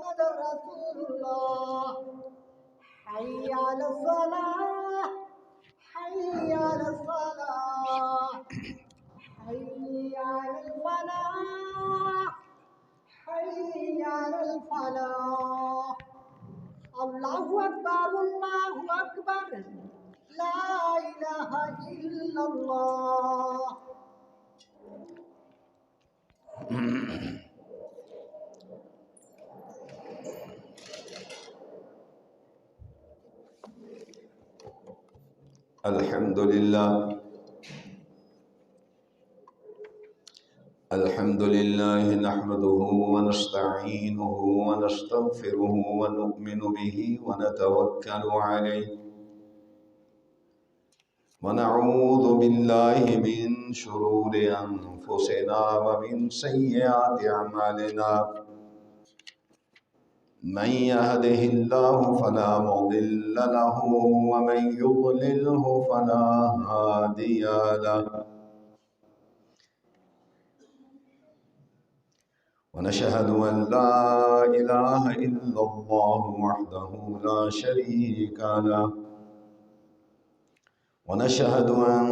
محمد رسول اللہ حی علی الصلاة حی علی الصلاة حی علی الفلاح حی علی الفلاح اللہ اکبر لا الہ الا اللہ. الحمد لله نحمده ونستعينه ونستغفره ونؤمن به ونتوكل عليه ونعوذ بالله من شرور أنفسنا ومن سيئات أعمالنا من يهده الله فلا مضل له ومن يضلله فلا هادي له ونشهد أن لا إله إلا الله وحده لا شريك له ونشهد أن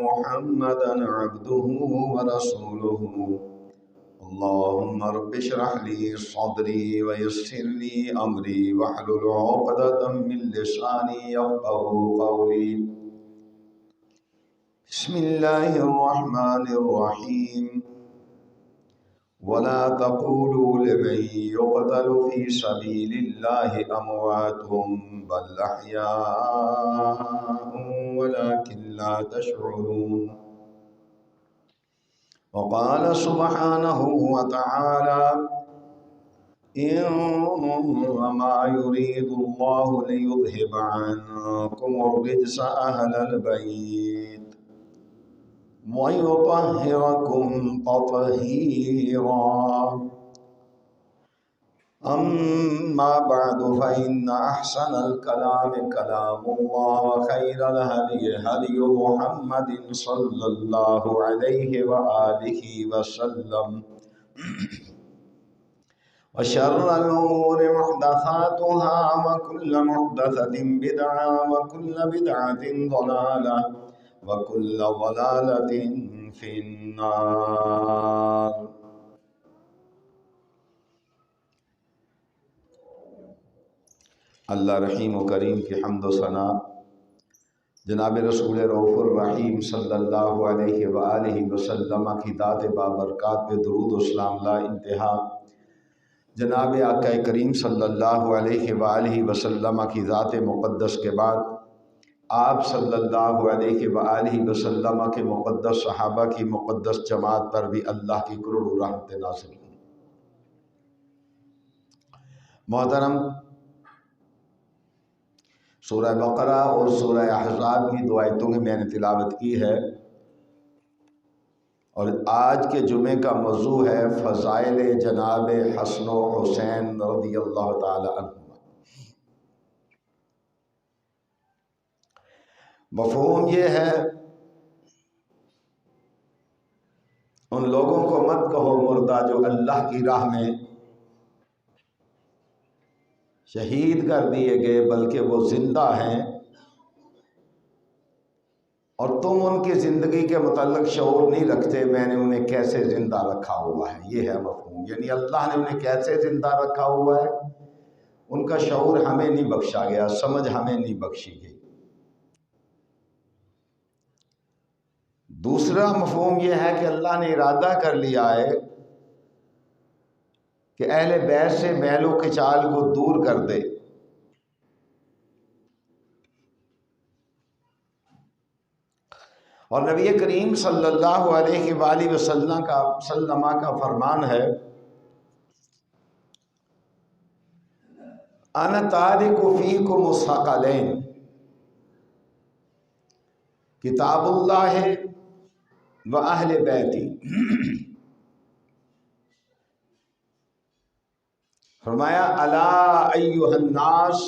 محمدا عبده ورسوله. اللهم رب اشرح لي صدري ويسر لي أمري واحلل عقدة من لساني يفقهوا قولي. بسم الله الرحمن الرحيم. ولا تقولوا لمن يقتل في سبيل الله أموات بل أحياء ولكن لا تشعرون. وقال سبحانه وتعالى إنما يريد الله ليذهب عنكم الرجس أهل البيت ويطهركم تطهيرا. أما بعد فإن أحسن الكلام كلام الله وخير الهدي هدي محمد صلى الله عليه وآله وسلم وشر الأمور محدثاتها وكل محدثة بدعة وكل بدعة ضلالة وَكُلَّ ضَلَالَةٍ فِي النَّارِ. اللہ رحیم و کریم کی حمد و ثنا جناب رسول رؤوف الرحیم صلی اللہ علیہ وآلہ وسلم کی ذات بابرکات پہ درود و سلام لا انتہا. جناب آقا کریم صلی اللہ علیہ وآلہ وسلم کی ذات مقدس کے بعد آپ صلی اللہ علیہ وآلہ وسلم کے مقدس صحابہ کی مقدس جماعت پر بھی اللہ کی کروڑوں رحمتیں نازل ہوں. محترم، سورہ بقرہ اور سورہ احزاب کی دو آیتوں میں نے تلاوت کی ہے، اور آج کے جمعے کا موضوع ہے فضائل جناب حسن و حسین رضی اللہ تعالی عنہ. مفہوم یہ ہے ان لوگوں کو مت کہو مردہ جو اللہ کی راہ میں شہید کر دیے گئے، بلکہ وہ زندہ ہیں اور تم ان کی زندگی کے متعلق شعور نہیں رکھتے. میں نے انہیں کیسے زندہ رکھا ہوا ہے، یہ ہے مفہوم. یعنی اللہ نے انہیں کیسے زندہ رکھا ہوا ہے، ان کا شعور ہمیں نہیں بخشا گیا، سمجھ ہمیں نہیں بخشی گئی. دوسرا مفہوم یہ ہے کہ اللہ نے ارادہ کر لیا ہے کہ اہل بیت سے میل و کچال کو دور کر دے. اور نبی کریم صلی اللہ علیہ وآلہ وسلم کا فرمان ہے انا تارک فیکم الثقلین، کتاب اللہ و اہل بیتی. فرمایا الا ایھا الناس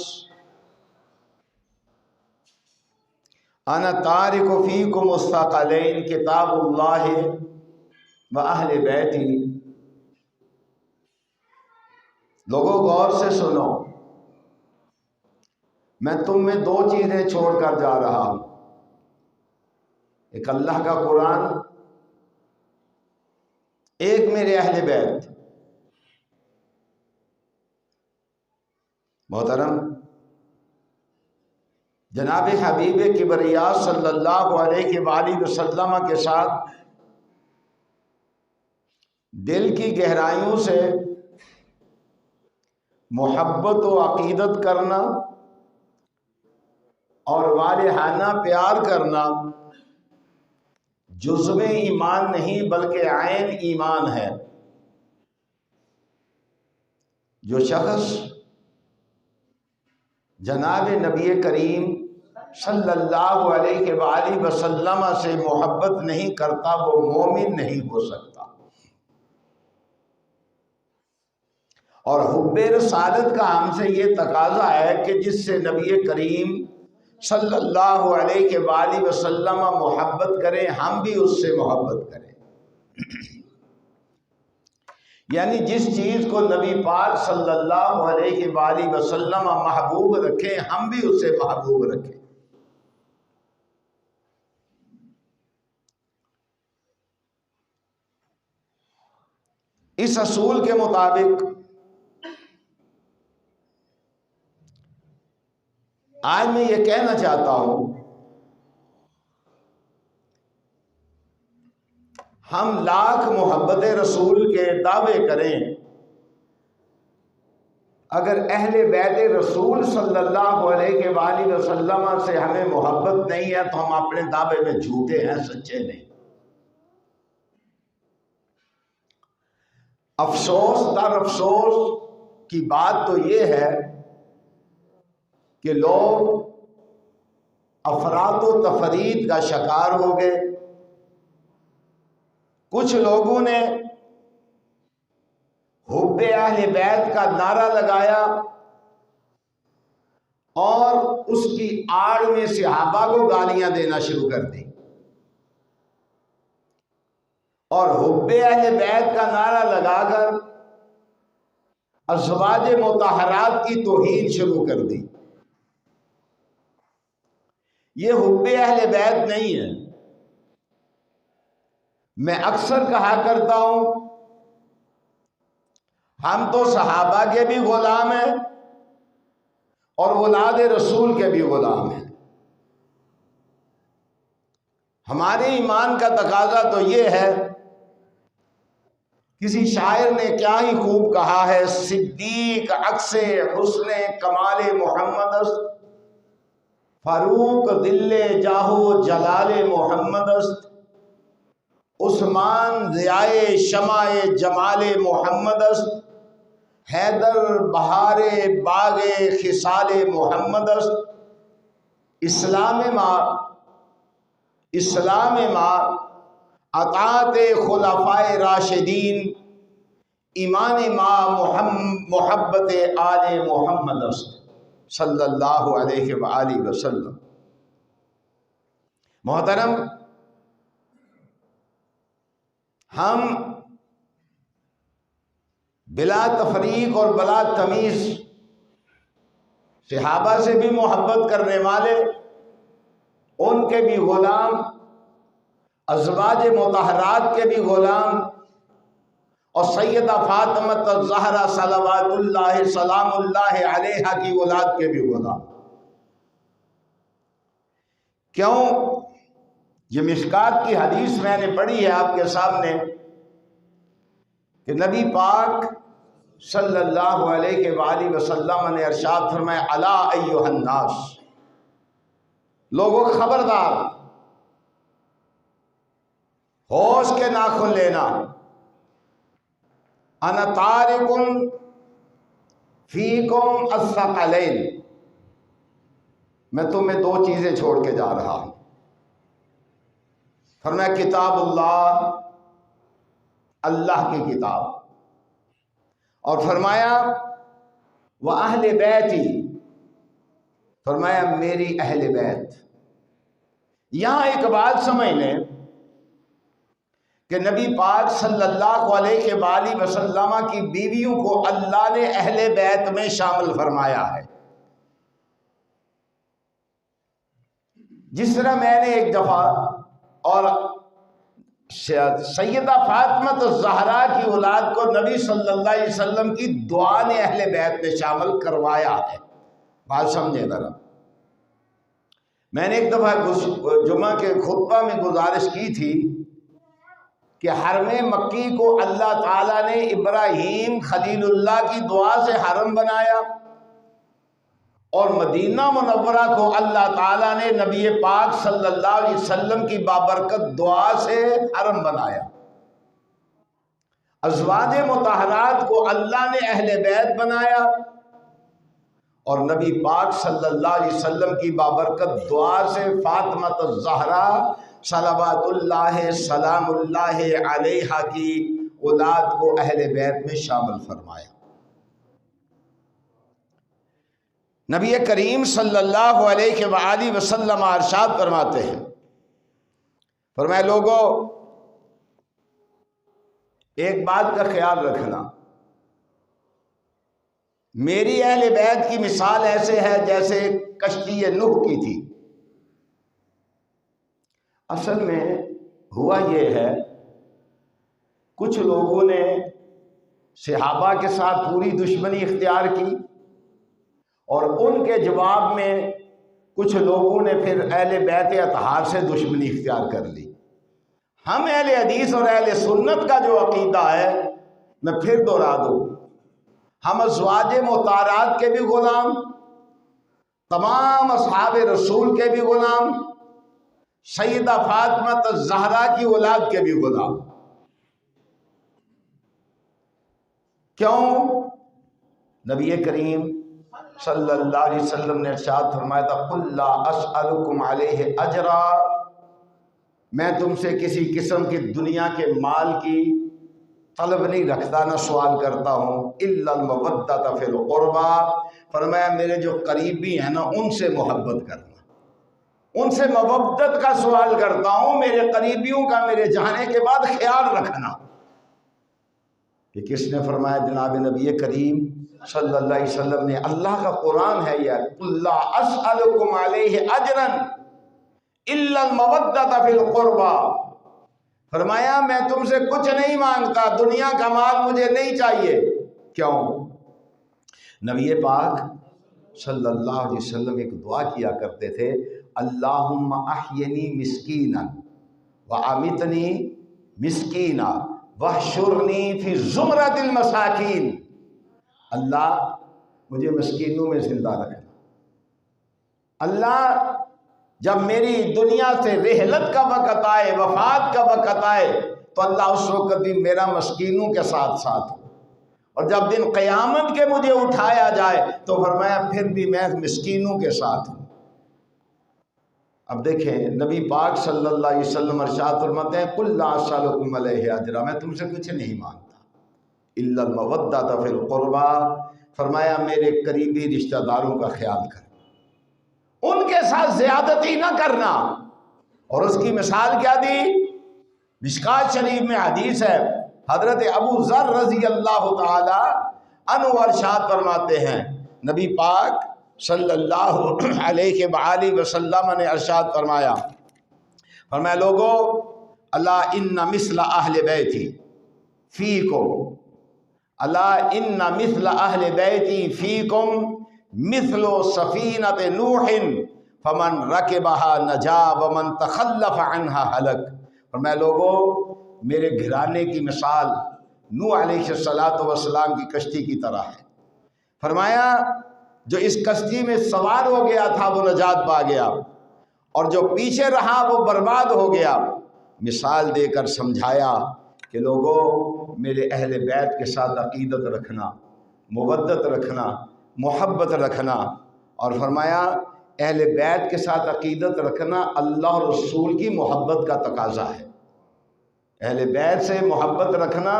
انا تارک فیکم الثقلین کتاب اللہ و اہل بیتی. لوگوں غور سے سنو، میں تم میں دو چیزیں چھوڑ کر جا رہا ہوں، ایک اللہ کا قرآن، ایک میرے اہل بیت۔ محترم، جناب حبیب کبریا صلی اللہ علیہ وآلہ وسلم کے ساتھ دل کی گہرائیوں سے محبت و عقیدت کرنا اور والہانہ پیار کرنا جزو ایمان نہیں بلکہ عین ایمان ہے۔ جو شخص جناب نبی کریم صلی اللہ علیہ وآلہ وسلم سے محبت نہیں کرتا وہ مومن نہیں ہو سکتا۔ اور حب رسالت کا ہم سے یہ تقاضا ہے کہ جس سے نبی کریم صلی اللہ علیہ وآلہ وسلم محبت کریں ہم بھی اس سے محبت کریں، یعنی جس چیز کو نبی پاک صلی اللہ علیہ وآلہ وسلم محبوب رکھیں ہم بھی اسے محبوب رکھیں۔ اس اصول کے مطابق آج میں یہ کہنا چاہتا ہوں، ہم لاکھ محبت رسول کے دعوے کریں، اگر اہل بیت رسول صلی اللہ علیہ وآلہ وسلم سے ہمیں محبت نہیں ہے تو ہم اپنے دعوے میں جھوٹے ہیں، سچے نہیں۔ افسوس در افسوس کی بات تو یہ ہے کہ لوگ افراط و تفرید کا شکار ہو گئے۔ کچھ لوگوں نے حب اہل بیت کا نعرہ لگایا اور اس کی آڑ میں صحابہ کو گالیاں دینا شروع کر دی، اور حب اہل بیت کا نعرہ لگا کر ازواج مطہرات کی توہین شروع کر دی۔ یہ حب اہل بیت نہیں ہے۔ میں اکثر کہا کرتا ہوں ہم تو صحابہ کے بھی غلام ہیں اور اولاد رسول کے بھی غلام ہیں۔ ہمارے ایمان کا تقاضا تو یہ ہے، کسی شاعر نے کیا ہی خوب کہا ہے، صدیق عکس حسن کمال محمد است، فاروق دل جاہو جلال محمد است، عثمان ضیاء شمع جمال محمد است، حیدر بہار باغ خصال محمد است۔ اسلام ما اطاعت خلفائے راشدین، ایمان ما محبت آل محمد است صلی اللہ علیہ وآلہ وسلم۔ محترم، ہم بلا تفریق اور بلا تمیز صحابہ سے بھی محبت کرنے والے، ان کے بھی غلام، ازواج مطہرات کے بھی غلام، اور سیدہ فاطمہ الزہرا صلوات اللہ سلام اللہ علیہا کی اولاد کے بھی غلام۔ کیوں؟ یہ مشکات کی حدیث میں نے پڑھی ہے آپ کے سامنے کہ نبی پاک صلی اللہ علیہ وآلہ وسلم نے ارشاد فرمایا، الا ایھا الناس، لوگوں خبردار، ہوش کے ناخن لینا، انا تارکم فیکم الثقلین، میں تمہیں دو چیزیں چھوڑ کے جا رہا ہوں۔ فرمایا کتاب اللہ، اللہ کی کتاب، اور فرمایا وَأَهْلِ بَيْتِي، فرمایا میری اہل بیت۔ یہاں ایک بات سمجھ لیں کہ نبی پاک صلی اللہ علیہ وآلہ وسلم کی بیویوں کو اللہ نے اہل بیت میں شامل فرمایا ہے۔ جس طرح میں نے ایک دفعہ اور سیدہ فاطمہ الزہرا کی اولاد کو نبی صلی اللہ علیہ وسلم کی دعا نے اہل بیت میں شامل کروایا ہے۔ بات سمجھے ذرا، میں نے ایک دفعہ جمعہ کے خطبہ میں گزارش کی تھی کہ حرم مکی کو اللہ تعالیٰ نے ابراہیم خلیل اللہ کی دعا سے حرم بنایا، اور مدینہ منورہ کو اللہ تعالیٰ نے نبی پاک صلی اللہ علیہ وسلم کی بابرکت دعا سے حرم بنایا۔ ازواج مطہرات کو اللہ نے اہل بیت بنایا، اور نبی پاک صلی اللہ علیہ وسلم کی بابرکت دعا سے فاطمہ الزہرا صلوات اللہ سلام اللہ علیہا کی اولاد کو اہل بیت میں شامل فرمایا۔ نبی کریم صلی اللہ علیہ وآلہ وسلم ارشاد فرماتے ہیں، فرمایا لوگوں ایک بات کا خیال رکھنا، میری اہل بیت کی مثال ایسے ہے جیسے کشتی نوح کی تھی۔ اصل میں ہوا یہ ہے، کچھ لوگوں نے صحابہ کے ساتھ پوری دشمنی اختیار کی، اور ان کے جواب میں کچھ لوگوں نے پھر اہل بیت اطہار سے دشمنی اختیار کر لی۔ ہم اہل حدیث اور اہل سنت کا جو عقیدہ ہے، میں پھر دوہرا دوں، ہم ازواج مطہرات کے بھی غلام، تمام اصحاب رسول کے بھی غلام، سیدہ فاطمہ الزہرا کی اولاد کے بھی غلام۔ کیوں؟ نبی کریم صلی اللہ علیہ وسلم نے ارشاد فرمایا تھا، قُلْ لَا أَسْأَلُكُمْ عَلَيْهِ أَجْرًا، میں تم سے کسی قسم کی دنیا کے مال کی طلب نہیں رکھتا، نہ سوال کرتا ہوں، إِلَّا الْمَوَدَّةَ فِي الْقُرْبَى، فرمایا میرے جو قریبی ہیں نا ان سے محبت کرنا، ان سے مودت کا سوال کرتا ہوں، میرے قریبیوں کا میرے جانے کے بعد خیال رکھنا۔ کہ کس نے فرمایا؟ جناب نبی کریم صلی اللہ علیہ وسلم نے۔ اللہ کا قرآن ہے یہ، قُلْ لَا أَسْأَلُكُمْ عَلَيْهِ أَجْرًا إِلَّا الْمَوَدَّةَ فِي الْقُرْبَى، فرمایا میں تم سے کچھ نہیں مانگتا، دنیا کا مال مجھے نہیں چاہیے۔ کیوں؟ نبی پاک صلی اللہ علیہ وسلم ایک دعا کیا کرتے تھے، اللہم احینی مسکینا وامتنی مسکینا واحشرنی فی زمرۃ المساکین، اللہ مجھے مسکینوں میں زندہ رکھنا، اللہ جب میری دنیا سے رحلت کا وقت آئے، وفات کا وقت آئے، تو اللہ اس وقت بھی میرا مسکینوں کے ساتھ ساتھ ہو، اور جب دن قیامت کے مجھے اٹھایا جائے تو فرمایا پھر بھی میں مسکینوں کے ساتھ ہوں۔ اب دیکھیں نبی پاک صلی اللہ علیہ وسلم ارشاد فرماتے ہیں، قُلْ لَا أَسْأَلُكُمْ عَلَيْهِ أَجْرًا، میں تم سے کچھ نہیں مانگتا، إِلَّا الْمَوَدَّةَ فِي الْقُرْبَى، فرمایا میرے قریبی رشتہ داروں کا خیال کر، ان کے ساتھ زیادتی نہ کرنا۔ اور اس کی مثال کیا دی؟ مشکوٰۃ شریف میں حدیث ہے، حضرت ابو ذر رضی اللہ تعالی عنہ ارشاد فرماتے ہیں، نبی پاک صلی اللہ علیہ وآلہ وسلم نے ارشاد فرمایا، لوگو اللہ ان مثل اہل بیتی فیکم، اللہ ان مثل اہل بیتی فیکم مثل سفینۃ نوح فمن رکبها نجا ومن تخلف عنها ہلک۔ لوگو میرے گھرانے کی مثال نوح علیہ السلام کی کشتی کی طرح ہے، فرمایا جو اس کشتی میں سوار ہو گیا تھا وہ نجات پا گیا، اور جو پیچھے رہا وہ برباد ہو گیا۔ مثال دے کر سمجھایا کہ لوگوں میرے اہل بیت کے ساتھ عقیدت رکھنا، مودت رکھنا، محبت رکھنا، اور فرمایا اہل بیت کے ساتھ عقیدت رکھنا اللہ اور رسول کی محبت کا تقاضا ہے، اہل بیت سے محبت رکھنا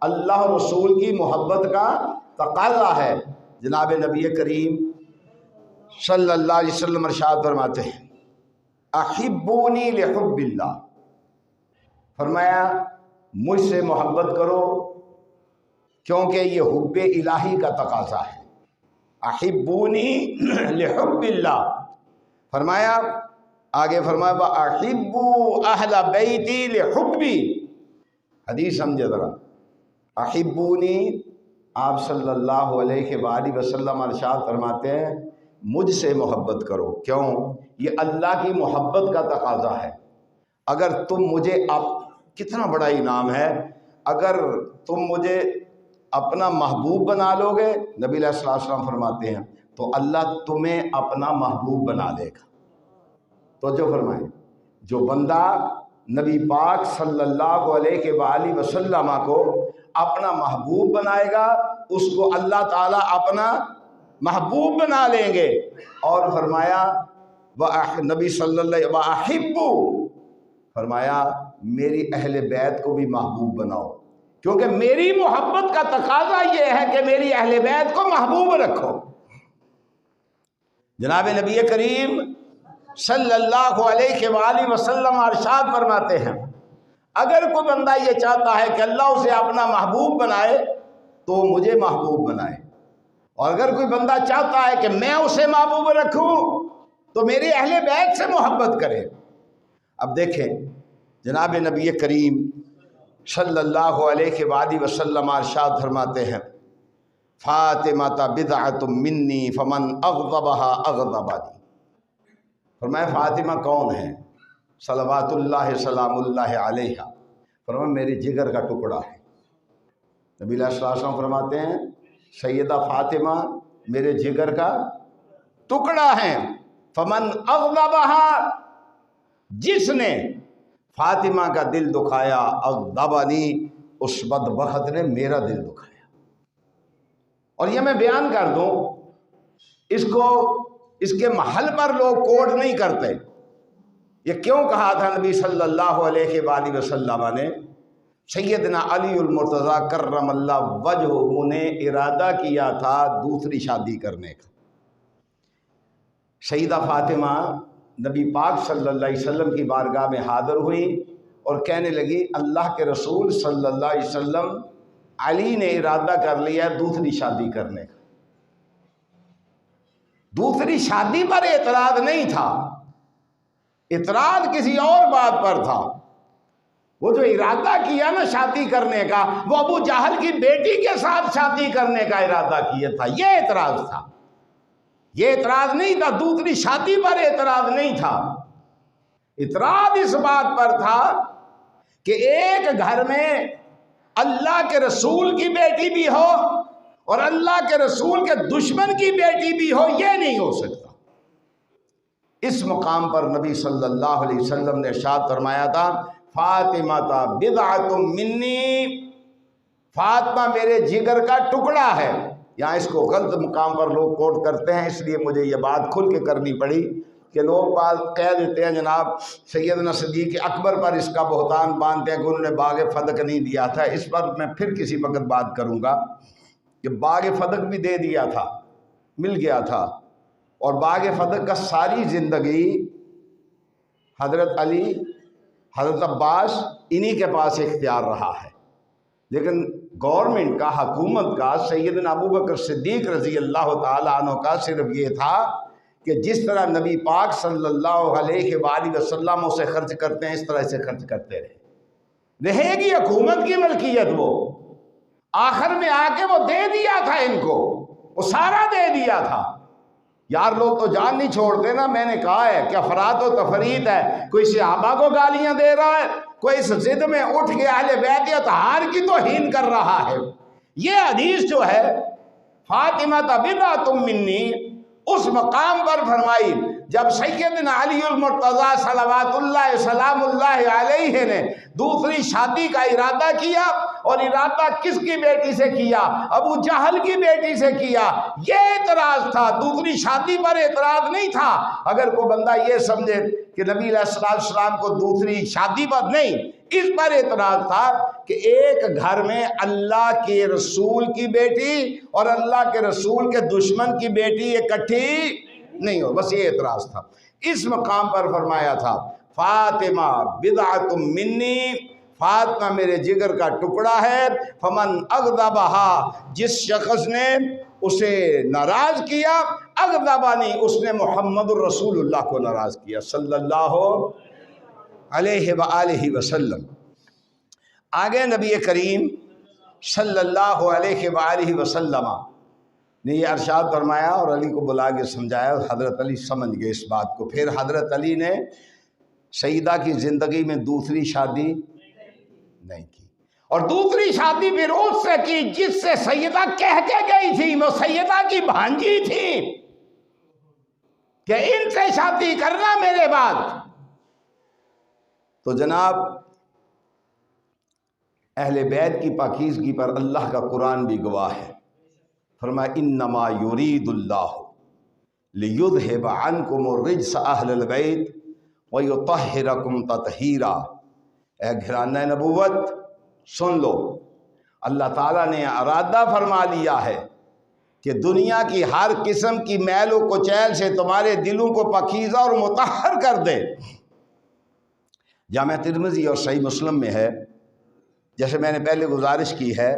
اللہ اور رسول کی محبت کا تقاضا ہے۔ جناب نبی کریم صلی اللہ علیہ وسلم ارشاد فرماتے ہیں، احبونی لحب اللہ، فرمایا مجھ سے محبت کرو کیونکہ یہ حب الہی کا تقاضا ہے۔ احبونی لحب اللہ، فرمایا آگے فرمایا وَأَحِبُّوا أَهْلَ بَيْتِي لِحُبِّي، حدیث سمجھے ذرا۔ احبونی، آپ صلی اللہ علیہ وآلہ وسلم ارشاد فرماتے ہیں مجھ سے محبت کرو، کیوں؟ یہ اللہ کی محبت کا تقاضا ہے۔ اگر تم مجھے کتنا بڑا انعام ہے، اگر تم مجھے اپنا محبوب بنا لو گے، نبی علیہ الصلوۃ والسلام فرماتے ہیں، تو اللہ تمہیں اپنا محبوب بنا لے گا۔ تو جو فرمائیں، جو بندہ نبی پاک صلی اللہ علیہ وآلہ وسلم کو اپنا محبوب بنائے گا، اس کو اللہ تعالیٰ اپنا محبوب بنا لیں گے۔ اور فرمایا نبی صلی اللہ علیہ وَأَحِبُّوا، فرمایا میری اہل بیت کو بھی محبوب بناؤ، کیونکہ میری محبت کا تقاضا یہ ہے کہ میری اہل بیت کو محبوب رکھو۔ جناب نبی کریم صلی اللہ علیہ وآلہ وسلم ارشاد فرماتے ہیں اگر کوئی بندہ یہ چاہتا ہے کہ اللہ اسے اپنا محبوب بنائے تو مجھے محبوب بنائے، اور اگر کوئی بندہ چاہتا ہے کہ میں اسے محبوب رکھوں تو میری اہل بیت سے محبت کرے۔ اب دیکھیں جناب نبی کریم صلی اللہ علیہ وآلہ وسلم ارشاد فرماتے ہیں فاطمہ بضعۃ منی فمن اغضبها اغضبنی، فرمایا فاطمہ کون ہے؟ صلوات اللہ سلام اللہ علیہ، فرمایا میرے جگر کا ٹکڑا ہے۔ نبی علیہ الصلوۃ والسلام فرماتے ہیں سیدہ فاطمہ میرے جگر کا ٹکڑا ہے۔ فمن اغضبها، جس نے فاطمہ کا دل دکھایا، اغضبنی، اس بدبخت نے میرا دل دکھایا۔ اور یہ میں بیان کر دوں، اس کے محل پر لوگ کوٹ نہیں کرتے۔ یہ کیوں کہا تھا نبی صلی اللہ علیہ وآلہ وسلم نے؟ سیدنا علی المرتضیٰ کرم اللہ وجہہ نے ارادہ کیا تھا دوسری شادی کرنے کا۔ سیدہ فاطمہ نبی پاک صلی اللہ علیہ وسلم کی بارگاہ میں حاضر ہوئی اور کہنے لگی اللہ کے رسول صلی اللہ علیہ وسلم، علی نے ارادہ کر لیا دوسری شادی کرنے کا۔ دوسری شادی پر اعتراض نہیں تھا، اعتراض کسی اور بات پر تھا۔ وہ جو ارادہ کیا نا شادی کرنے کا، وہ ابو جہل کی بیٹی کے ساتھ شادی کرنے کا ارادہ کیا تھا، یہ اعتراض تھا۔ یہ اعتراض نہیں تھا، دوسری شادی پر اعتراض نہیں تھا۔ اعتراض اس بات پر تھا کہ ایک گھر میں اللہ کے رسول کی بیٹی بھی ہو اور اللہ کے رسول کے دشمن کی بیٹی بھی ہو، یہ نہیں ہو سکتا۔ اس مقام پر نبی صلی اللہ علیہ وسلم نے ارشاد فرمایا تھا فاطمہ بضعۃ منی، فاطمہ میرے جگر کا ٹکڑا ہے۔ یہاں اس کو غلط مقام پر لوگ کوٹ کرتے ہیں، اس لیے مجھے یہ بات کھل کے کرنی پڑی کہ لوگ بات کہہ دیتے ہیں جناب سیدنا صدیق اکبر پر اس کا بہتان باندھتے ہیں کہ انہوں نے باغ فدق نہیں دیا تھا۔ اس پر میں پھر کسی وقت بات کروں گا کہ باغ فدق بھی دے دیا تھا، مل گیا تھا، اور باغ فدق کا ساری زندگی حضرت علی، حضرت عباس انہی کے پاس اختیار رہا ہے۔ لیکن گورنمنٹ کا، حکومت کا، سیدنا ابوبکر صدیق رضی اللہ تعالیٰ عنہ کا صرف یہ تھا کہ جس طرح نبی پاک صلی اللہ علیہ وآلہ وسلم اسے خرچ کرتے ہیں اس طرح سے خرچ کرتے رہے گی حکومت کی ملکیت۔ وہ آخر میں آ کے وہ دے دیا تھا ان کو، وہ سارا دے دیا تھا۔ یار لوگ تو جان نہیں چھوڑتے نا، میں نے کہا ہے کہ افراط و تفریط ہے، کوئی صحابہ کو گالیاں دے رہا ہے، کوئی اس ضد میں اٹھ کے اہل بیت اطہار کی توہین کر رہا ہے۔ یہ حدیث جو ہے فاطمہ بضعۃ منی اس مقام پر فرمائی جب سیدنا علی المرتضیٰ صلوات اللہ سلام اللہ علیہ نے دوسری شادی کا ارادہ کیا، اور ارادہ کس کی بیٹی سے کیا؟ ابو جہل کی بیٹی سے کیا۔ یہ اعتراض تھا، دوسری شادی پر اعتراض نہیں تھا۔ اگر کوئی بندہ یہ سمجھے کہ نبی علیہ السلام کو دوسری شادی پر نہیں، اس پر اعتراض تھا کہ ایک گھر میں اللہ کے رسول کی بیٹی اور اللہ کے رسول کے دشمن کی بیٹی اکٹھی نہیں ہو، بس یہ اعتراض تھا۔ اس مقام پر فرمایا تھا فاطمہ بضعۃ منی فاطمہ میرے جگر کا ٹکڑا ہے، فمن اغضبہا، جس شخص نے اسے ناراض کیا، اغضبانی، اس نے محمد الرسول اللہ کو ناراض کیا صلی اللہ علیہ وآلہ وسلم۔ آگے نبی کریم صلی اللہ علیہ وآلہ وسلم نے یہ ارشاد فرمایا اور علی کو بلا کے سمجھایا، اور حضرت علی سمجھ گئے اس بات کو۔ پھر حضرت علی نے سیدہ کی زندگی میں دوسری شادی نہیں کی، اور دوسری شادی پھر اس سے کی جس سے سیدہ کہہ کے گئی تھی، وہ سیدہ کی بھانجی تھی کہ ان سے شادی کرنا میرے بعد۔ تو جناب اہل بیت کی پاکیزگی پر اللہ کا قرآن بھی گواہ ہے، فرمایا انما یرید اللہ لیذھب عنکم الرجس اہل البیت ویطہرکم تطہیرا۔ اے گھرانہ نبوت سن لو، اللہ تعالیٰ نے ارادہ فرما لیا ہے کہ دنیا کی ہر قسم کی میل و کچیل سے تمہارے دلوں کو پاکیزہ اور مطہر کر دے۔ جامع ترمذی اور صحیح مسلم میں ہے، جیسے میں نے پہلے گزارش کی ہے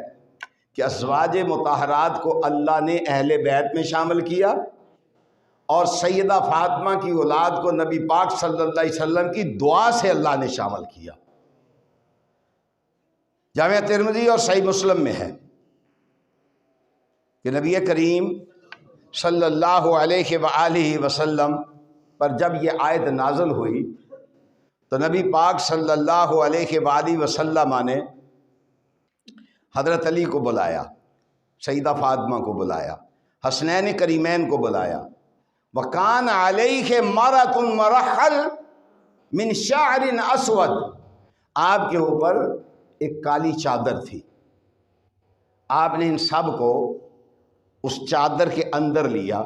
کہ ازواج مطہرات کو اللہ نے اہل بیت میں شامل کیا، اور سیدہ فاطمہ کی اولاد کو نبی پاک صلی اللہ علیہ وسلم کی دعا سے اللہ نے شامل کیا۔ جامع ترمذی اور صحیح مسلم میں ہے کہ نبی کریم صلی اللہ علیہ وآلہ وسلم پر جب یہ آیت نازل ہوئی تو نبی پاک صلی اللہ علیہ وآلہ وسلم نے حضرت علی کو بلایا، سیدہ فاطمہ کو بلایا، حسنین کریمین کو بلایا۔ وَكَانَ عَلَيْهِ مَرَةٌ مَرَحَّلٌ مِّن شَعْرٍ أَسْوَدٍ، آپ کے اوپر ایک کالی چادر تھی۔ آپ نے ان سب کو اس چادر کے اندر لیا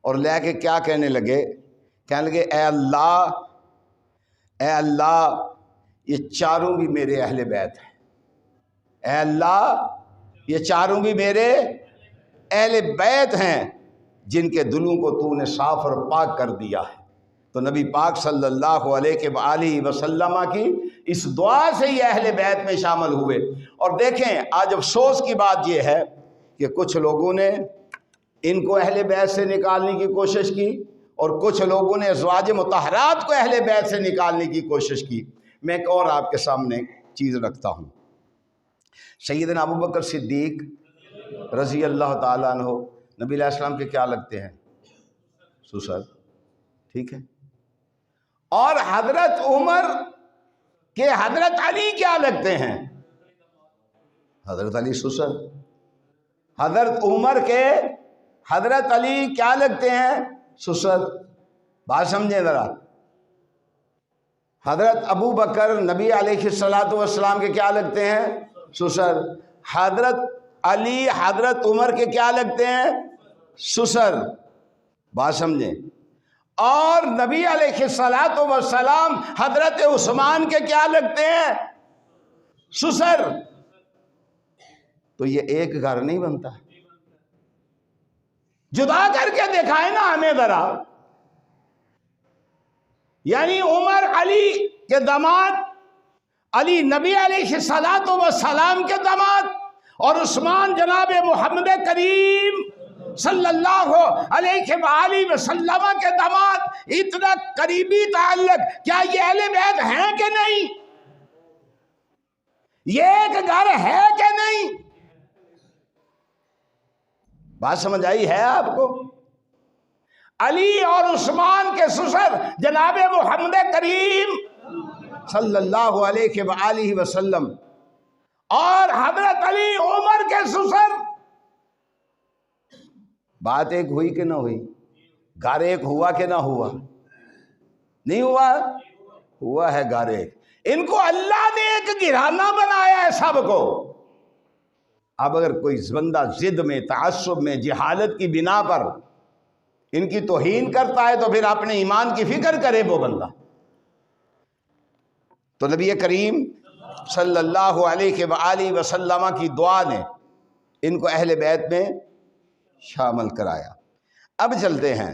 اور لے کے کیا کہنے لگے اے اللہ، اے اللہ، یہ چاروں بھی میرے اہل بیت ہیں، اے اللہ یہ چاروں بھی میرے اہل بیت ہیں جن کے دلوں کو تو نے صاف اور پاک کر دیا ہے۔ تو نبی پاک صلی اللہ علیہ وآلہ وسلم کی اس دعا سے یہ اہل بیت میں شامل ہوئے۔ اور دیکھیں آج افسوس کی بات یہ ہے کہ کچھ لوگوں نے ان کو اہل بیت سے نکالنے کی کوشش کی، اور کچھ لوگوں نے ازواج مطہرات کو اہل بیت سے نکالنے کی کوشش کی۔ میں ایک اور آپ کے سامنے چیز رکھتا ہوں۔ سیدنا ابوبکر صدیق رضی اللہ تعالیٰ عنہ نبی علیہ السلام کے کیا لگتے ہیں؟ سسر، ٹھیک ہے۔ اور حضرت عمر کے حضرت علی کیا لگتے ہیں؟ حضرت علی سسر۔ حضرت عمر کے حضرت علی کیا لگتے ہیں؟ سسر۔ بات سمجھیں ذرا۔ حضرت ابو بکر نبی علیہ السلام کے کیا لگتے ہیں؟ سسر۔ حضرت علی حضرت عمر کے کیا لگتے ہیں؟ سسر۔ بات سمجھیں۔ اور نبی علیہ السلام حضرت عثمان کے کیا لگتے ہیں؟ سسر۔ تو یہ ایک گھر نہیں بنتا، جدا کر کے دکھائے نا ہمیں ذرا۔ یعنی عمر علی کے داماد، علی نبی علیہ السلام کے داماد، اور عثمان جناب محمد کریم صلی اللہ علیہ وآلہ وسلم کے داماد، اتنا قریبی تعلق، کیا یہ اہل بیت ہیں کہ نہیں؟ یہ ایک گھر ہے کہ نہیں؟ بات سمجھ آئی ہے آپ کو؟ علی اور عثمان کے سسر جناب محمد کریم صلی اللہ علیہ وآلہ وسلم، اور حضرت علی عمر کے سسر۔ بات ایک ہوئی کہ نہ ہوئی؟ گھر ایک ہوا کہ نہ ہوا؟ نہیں ہوا؟ ہوا ہے گھر ایک۔ ان کو اللہ نے ایک گھرانہ بنایا ہے سب کو۔ اب اگر کوئی بندہ ضد میں، تعصب میں، جہالت کی بنا پر ان کی توہین کرتا ہے تو پھر اپنے ایمان کی فکر کرے وہ بندہ۔ تو نبی کریم صلی اللہ علیہ وآلہ وسلم کی دعا نے ان کو اہل بیت میں شامل کرایا۔ اب چلتے ہیں،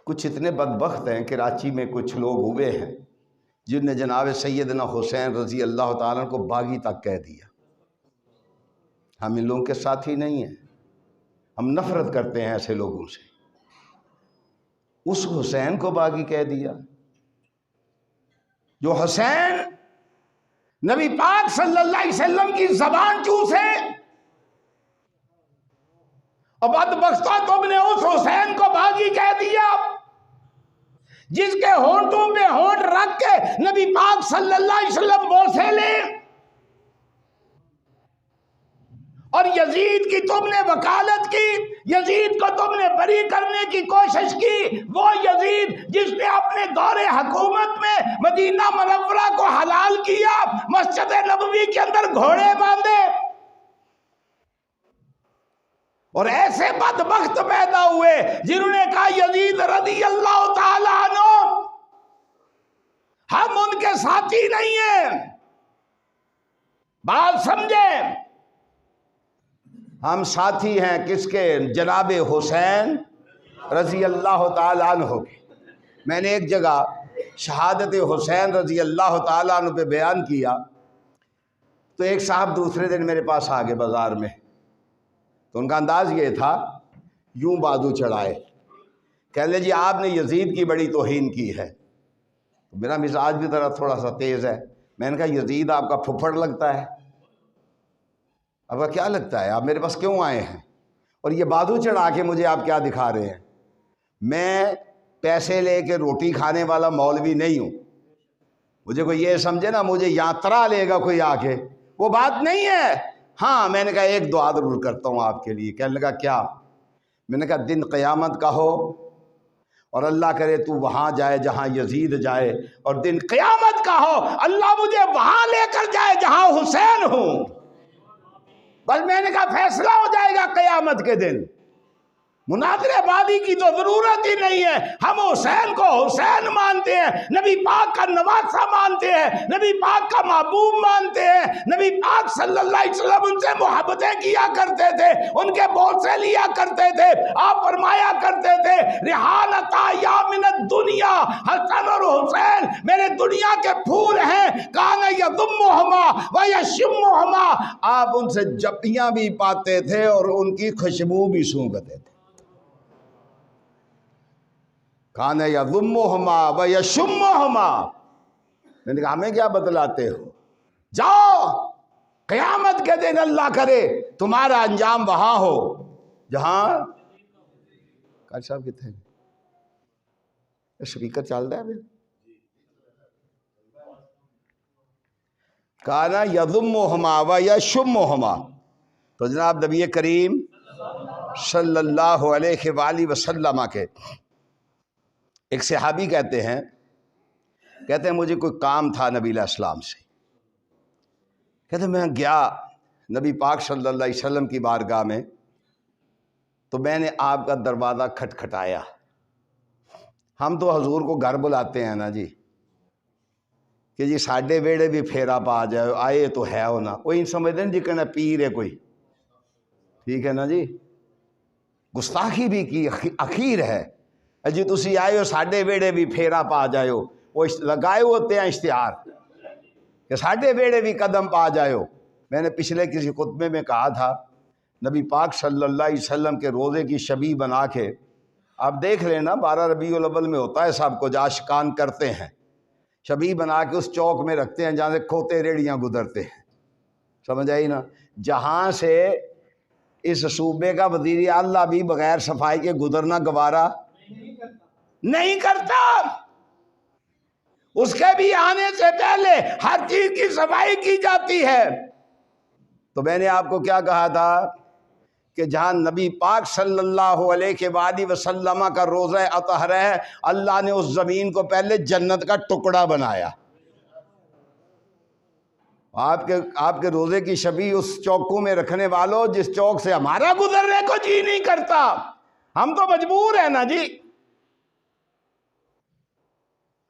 کچھ اتنے بدبخت ہیں، کراچی میں کچھ لوگ ہوئے ہیں جن نے جناب سیدنا حسین رضی اللہ تعالیٰ کو باغی تک کہہ دیا۔ ہم ان لوگوں کے ساتھی نہیں ہیں، ہم نفرت کرتے ہیں ایسے لوگوں سے۔ اس حسین کو باغی کہہ دیا جو حسین نبی پاک صلی اللہ علیہ وسلم کی زبان چوسے، اور بدبختہ تم نے اس حسین کو باغی کہہ دیا جس کے ہونٹوں پہ ہونٹ رکھ کے نبی پاک صلی اللہ علیہ وسلم بوسے لے، اور یزید کی تم نے وکالت کی، یزید کو تم نے بری کرنے کی کوشش کی، وہ یزید جس نے اپنے دور حکومت میں مدینہ منورہ کو حلال کیا، مسجد نبوی کے اندر گھوڑے باندھے، اور ایسے بدبخت پیدا ہوئے جنہوں نے کہا یزید رضی اللہ تعالیٰ عنہ ہم ان کے ساتھی نہیں ہیں۔ بات سمجھیں، ہم ساتھی ہیں کس کے؟ جناب حسین رضی اللہ تعالیٰ عنہ کے۔ میں نے ایک جگہ شہادت حسین رضی اللہ تعالیٰ عنہ پہ بیان کیا تو ایک صاحب دوسرے دن میرے پاس آ گئے بازار میں، تو ان کا انداز یہ تھا، یوں بازو چڑھائے، کہنے لگے جی آپ نے یزید کی بڑی توہین کی ہے۔ میرا مزاج بھی ذرا تھوڑا سا تیز ہے، میں نے کہا یزید آپ کا پھپھڑ لگتا ہے؟ اب کیا لگتا ہے؟ آپ میرے پاس کیوں آئے ہیں؟ اور یہ بازو چڑھا کے مجھے آپ کیا دکھا رہے ہیں؟ میں پیسے لے کے روٹی کھانے والا مولوی نہیں ہوں، مجھے کوئی یہ سمجھے نا مجھے یاترا لے گا کوئی آ کے، وہ بات نہیں ہے۔ ہاں میں نے کہا ایک دعا ضرور کرتا ہوں آپ کے لیے۔ کہنے لگا کیا؟ میں نے کہا دن قیامت کا ہو اور اللہ کرے تو وہاں جائے جہاں یزید جائے، اور دن قیامت کا ہو اللہ مجھے وہاں لے کر جائے جہاں حسین ہوں، بس میں نے کہا فیصلہ ہو جائے گا قیامت کے دن۔ مناظرے بازی کی تو ضرورت ہی نہیں ہے، ہم حسین کو حسین مانتے ہیں، نبی پاک کا نواسہ مانتے ہیں، نبی پاک کا محبوب مانتے ہیں، نبی پاک صلی اللہ علیہ وسلم ان سے محبتیں کیا کرتے تھے، ان کے بوسے لیا کرتے تھے، آپ فرمایا کرتے تھے ریحانتا یا من الدنیا، حسن اور حسین میرے دنیا کے پھول ہیں، کان یضمہما و یشمہما، آپ ان سے جپیاں بھی پاتے تھے اور ان کی خوشبو بھی سونگھتے تھے۔ کان یضمہما و یشمہما، میں نے کہا ہمیں کیا بتلاتے ہو؟ جاؤ قیامت کے دن اللہ کرے تمہارا انجام وہاں ہو جہاں قاری صاحب کتنے ہیں؟ سپیکر چل رہا ہے؟ کانا یضمہما و یشمہما، تو جناب نبی کریم صلی اللہ علیہ وآلہ وسلم کے ایک صحابی کہتے ہیں مجھے کوئی کام تھا نبی علیہ السلام سے، کہتے ہیں میں گیا نبی پاک صلی اللہ علیہ وسلم کی بارگاہ میں، تو میں نے آپ کا دروازہ کھٹکھٹایا۔ ہم تو حضور کو گھر بلاتے ہیں نا جی، کہ جی ساڈے ویڑے بھی پھیرا پا جائے، آئے تو ہے ہونا، کوئی سمجھتے ہیں جی کہنا پیر ہے کوئی، ٹھیک ہے نا جی، گستاخی بھی کی اخیر ہے جی تسی آئے ہو ساڈے ویڑے بھی پھیرا پا جائے ہو، وہ لگائے ہوتے ہیں اشتہار کہ ساڈے ویڑے بھی قدم پا جائے ہو۔ میں نے پچھلے کسی خطبے میں کہا تھا نبی پاک صلی اللہ علیہ وسلم کے روزے کی شبیہ بنا کے، آپ دیکھ لینا 12 ربیع الاول میں ہوتا ہے سب کچھ، عاشقان کرتے ہیں، شبیہ بنا کے اس چوک میں رکھتے ہیں جہاں سے کھوتے ریڑیاں گزرتے ہیں، سمجھ آئی نا؟ جہاں سے اس صوبے کا وزیر اعلیٰ بھی بغیر صفائی کے گزرنا گوارا نہیں کرتا، اس کے بھی آنے سے پہلے ہر چیز کی صفائی کی جاتی ہے۔ تو میں نے آپ کو کیا کہا تھا کہ جہاں نبی پاک صلی اللہ علیہ وآلہ وسلم کا روضہ اطہر ہے، اللہ نے اس زمین کو پہلے جنت کا ٹکڑا بنایا۔ آپ کے روزے کی شبیہ اس چوکوں میں رکھنے والوں جس چوک سے ہمارا گزرنے کو جی نہیں کرتا، ہم تو مجبور ہیں نا جی،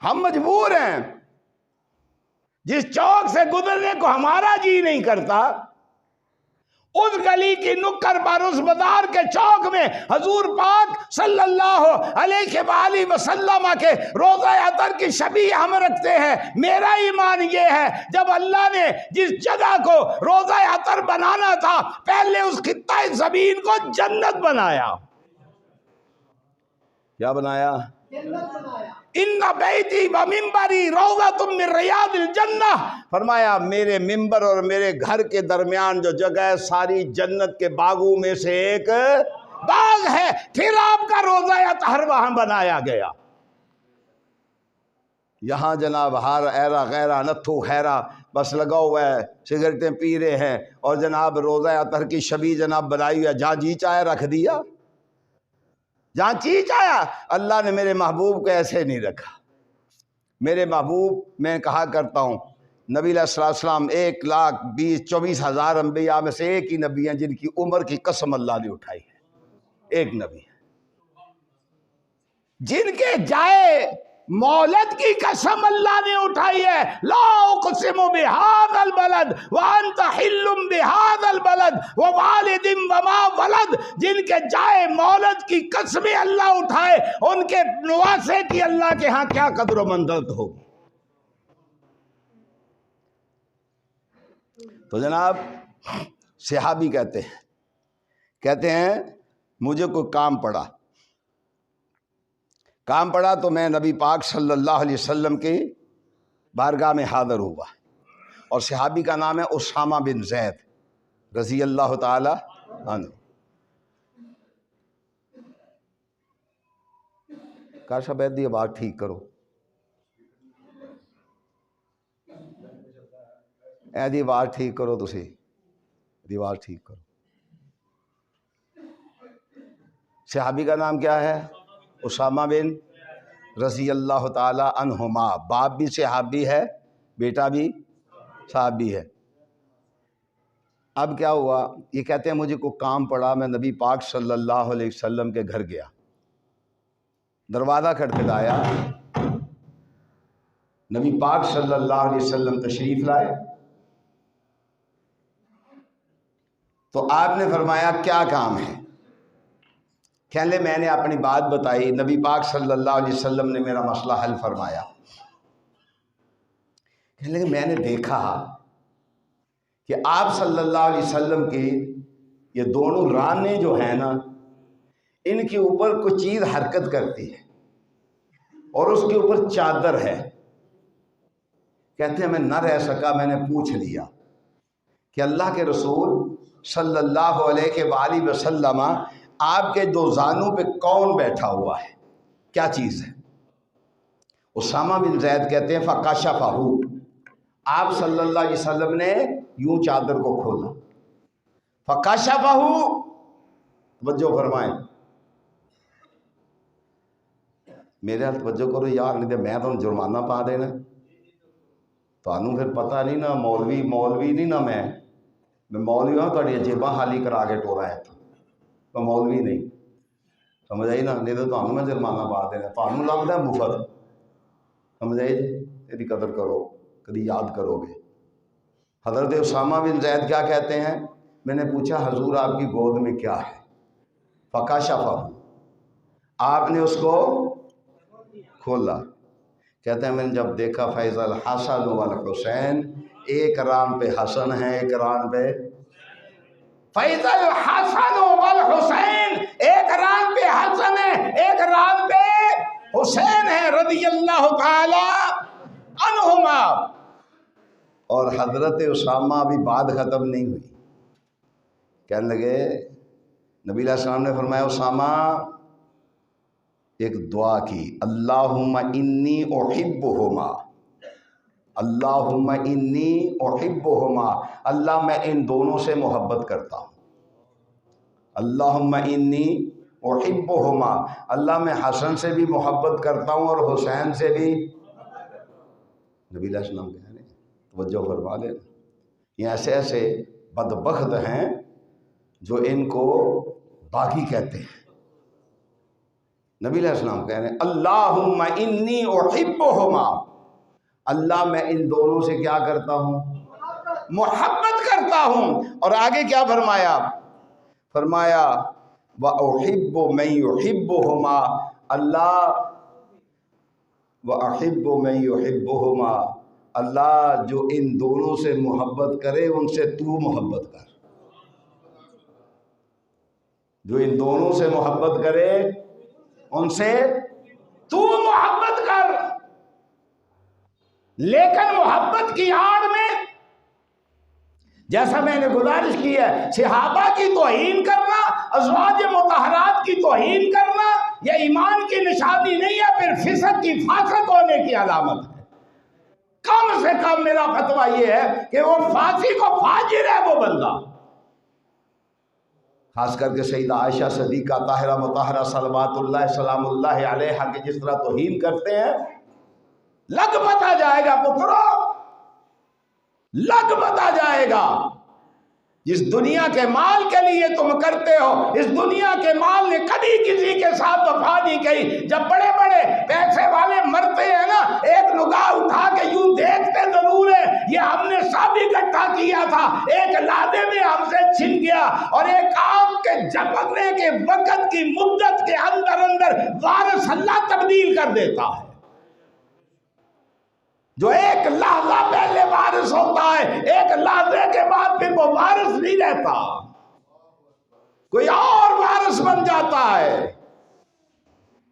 ہم مجبور ہیں، جس چوک سے گزرنے کو ہمارا جی نہیں کرتا اس گلی کی نکر پر اس بازار کے چوک میں حضور پاک صلی اللہ علیہ وآلہ وسلم کے روضہ اطہر کی شبیہ ہم رکھتے ہیں۔ میرا ایمان یہ ہے جب اللہ نے جس جگہ کو روضہ اطہر بنانا تھا پہلے اس خطہ زمین کو جنت بنایا۔ کیا بنایا؟ جنت بنایا۔ ان بیتی و منبری روضۃ من ریاض الجنہ، فرمایا میرے ممبر اور میرے گھر کے درمیان جو جگہ ہے ساری جنت کے باغوں میں سے ایک باغ ہے۔ پھر آپ کا روضہ اطہر وہاں بنایا گیا۔ یہاں جناب ہر ایرا غیرہ نتھو خیرہ بس لگا ہوا ہے، سگریٹیں پی رہے ہیں اور جناب روضہ اطہر کی شبیہ جناب بنائی ہے، جہاں جی چاہے رکھ دیا، جہاں چی چاہیا۔ اللہ نے میرے محبوب کو ایسے نہیں رکھا۔ میرے محبوب، میں کہا کرتا ہوں، نبی علیہ السلام 1,24,000 انبیاء میں سے ایک ہی نبی ہیں جن کی عمر کی قسم اللہ نے اٹھائی ہے۔ ایک نبی ہے جن کے جائے مولد کی قسم اللہ نے اٹھائی ہے۔ لا اقسم بہذا البلد وانت حل بہذا البلد ووالد وما ولد، جن کے جائے مولد کی قسمیں اللہ اٹھائے ان کے نواسے کی اللہ کے ہاں کیا قدر و منزلت ہوگی۔ تو جناب صحابی کہتے ہیں مجھے کوئی کام پڑا تو میں نبی پاک صلی اللہ علیہ وسلم کی بارگاہ میں حاضر ہوا، اور صحابی کا نام ہے اسامہ بن زید رضی اللہ تعالی عنہ۔ کاش اب دی آواز ٹھیک کرو، دی آواز ٹھیک کرو، تسی دی آواز ٹھیک کرو۔ صحابی کا نام کیا ہے؟ اسامہ بن رضی اللہ تعالی عنہما۔ باپ بھی صحابی ہے، بیٹا بھی صحابی ہے۔ اب کیا ہوا، یہ کہتے ہیں مجھے کوئی کام پڑا، میں نبی پاک صلی اللہ علیہ وسلم کے گھر گیا، دروازہ کھٹکھٹایا، نبی پاک صلی اللہ علیہ وسلم تشریف لائے تو آپ نے فرمایا کیا کام ہے؟ کہنے میں نے اپنی بات بتائی، نبی پاک صلی اللہ علیہ وسلم نے میرا مسئلہ حل فرمایا۔ کہنے لگے میں نے دیکھا کہ آپ صلی اللہ علیہ وسلم کی یہ دونوں رانے جو ہیں نا، ان کے اوپر کوئی چیز حرکت کرتی ہے اور اس کے اوپر چادر ہے۔ کہتے ہیں میں نہ رہ سکا، میں نے پوچھ لیا کہ اللہ کے رسول صلی اللہ علیہ وآلہ وسلم آپ کے دو زانوں پہ کون بیٹھا ہوا ہے، کیا چیز ہے؟ اسامہ بن زید کہتے ہیں فکشفہ، آپ صلی اللہ علیہ وسلم نے یوں چادر کو کھولا، فکشفہ، توجہ فرمائیں، میرے ہاتھ توجہ کرو یار، نہیں تو میں تو جرمانہ پا دینا، تو پھر پتہ نہیں نا، مولوی نہیں نا، میں مولوی ہوں، تو جیباں خالی کرا کے ٹورا ہے تو مولوی نہیں، سمجھ آئی نا، نہیں تو میں جرمانہ پا دینا، تو لگتا ہے مفت، سمجھ آئی جی، تیری قدر کرو، کبھی یاد کرو گے۔ حضرت اسامہ بن زید کیا کہتے ہیں، میں نے پوچھا حضور آپ کی گود میں کیا ہے؟ فکشفہ، آپ نے اس کو کھولا۔ کہتے ہیں میں نے جب دیکھا فیض الحسن والحسین، ایک ران پہ حسن ہے، ایک ران پہ فیض الحسن والحسین، ایک ران پہ حسن ہے، ایک ران پہ حسین ہے رضی اللہ تعالی عنہما۔ اور حضرت اسامہ بھی بات ختم نہیں ہوئی، کہنے لگے نبی علیہ السلام نے فرمایا اسامہ ایک دعا کی، اللہم انی احبہما، اللہم انی احبہما، اللہ میں ان دونوں سے محبت کرتا ہوں، اللہم انی احبہما، اللہ میں حسن سے بھی محبت کرتا ہوں اور حسین سے بھی۔ نبی علیہ السلام کہہ رہے ہیں، توجہ فرما لیں، یہ ایسے بدبخت ہیں جو ان کو باغی کہتے ہیں۔ نبی علیہ السلام کہہ رہے ہیں اللہم انی احبہما، اللہ میں ان دونوں سے کیا کرتا ہوں، محبت کرتا ہوں. اور آگے کیا فرمایا؟ فرمایا وَأُحِبُّ مَن يُحِبُّهُمَا، اللہ وَأَحِبُّ مَن يُحِبُّهُمَا، اللہ جو ان دونوں سے محبت کرے ان سے تو محبت کر. جو ان دونوں سے محبت کرے ان سے تو محبت کر. لیکن محبت کی آڑ میں جیسا میں نے گزارش کی ہے صحابہ کی توہین کرنا، ازواج مطہرات کی توہین کرنا یہ ایمان کی نشانی نہیں ہے، پھر فسق کی فاسق ہونے کی علامت ہے. کم سے کم میرا فتویٰ یہ ہے کہ وہ فاسق و فاجر ہے وہ بندہ. خاص کر کے سیدہ عائشہ صدیقہ طاہرہ مطہرہ صلوات اللہ سلام اللہ علیہا کے جس طرح توہین کرتے ہیں، لگ پتا جائے گا پترو، لگ پتا جائے گا. جس دنیا کے مال کے لیے تم کرتے ہو، اس دنیا کے مال نے کبھی کسی کے ساتھ وفا نہیں کی. جب بڑے بڑے پیسے والے مرتے ہیں نا، ایک نگاہ اٹھا کے یوں دیکھتے ضرور ہے یہ ہم نے سب اکٹھا کیا تھا، ایک لادے میں ہم سے چھن گیا، اور ایک آنکھ کے جھپکنے کے وقت کی مدت کے اندر اندر وارث اللہ تبدیل کر دیتا ہے. جو ایک لحظہ پہلے وارث ہوتا ہے، ایک لحظے کے بعد پھر وہ وارث نہیں رہتا، کوئی اور وارث بن جاتا ہے.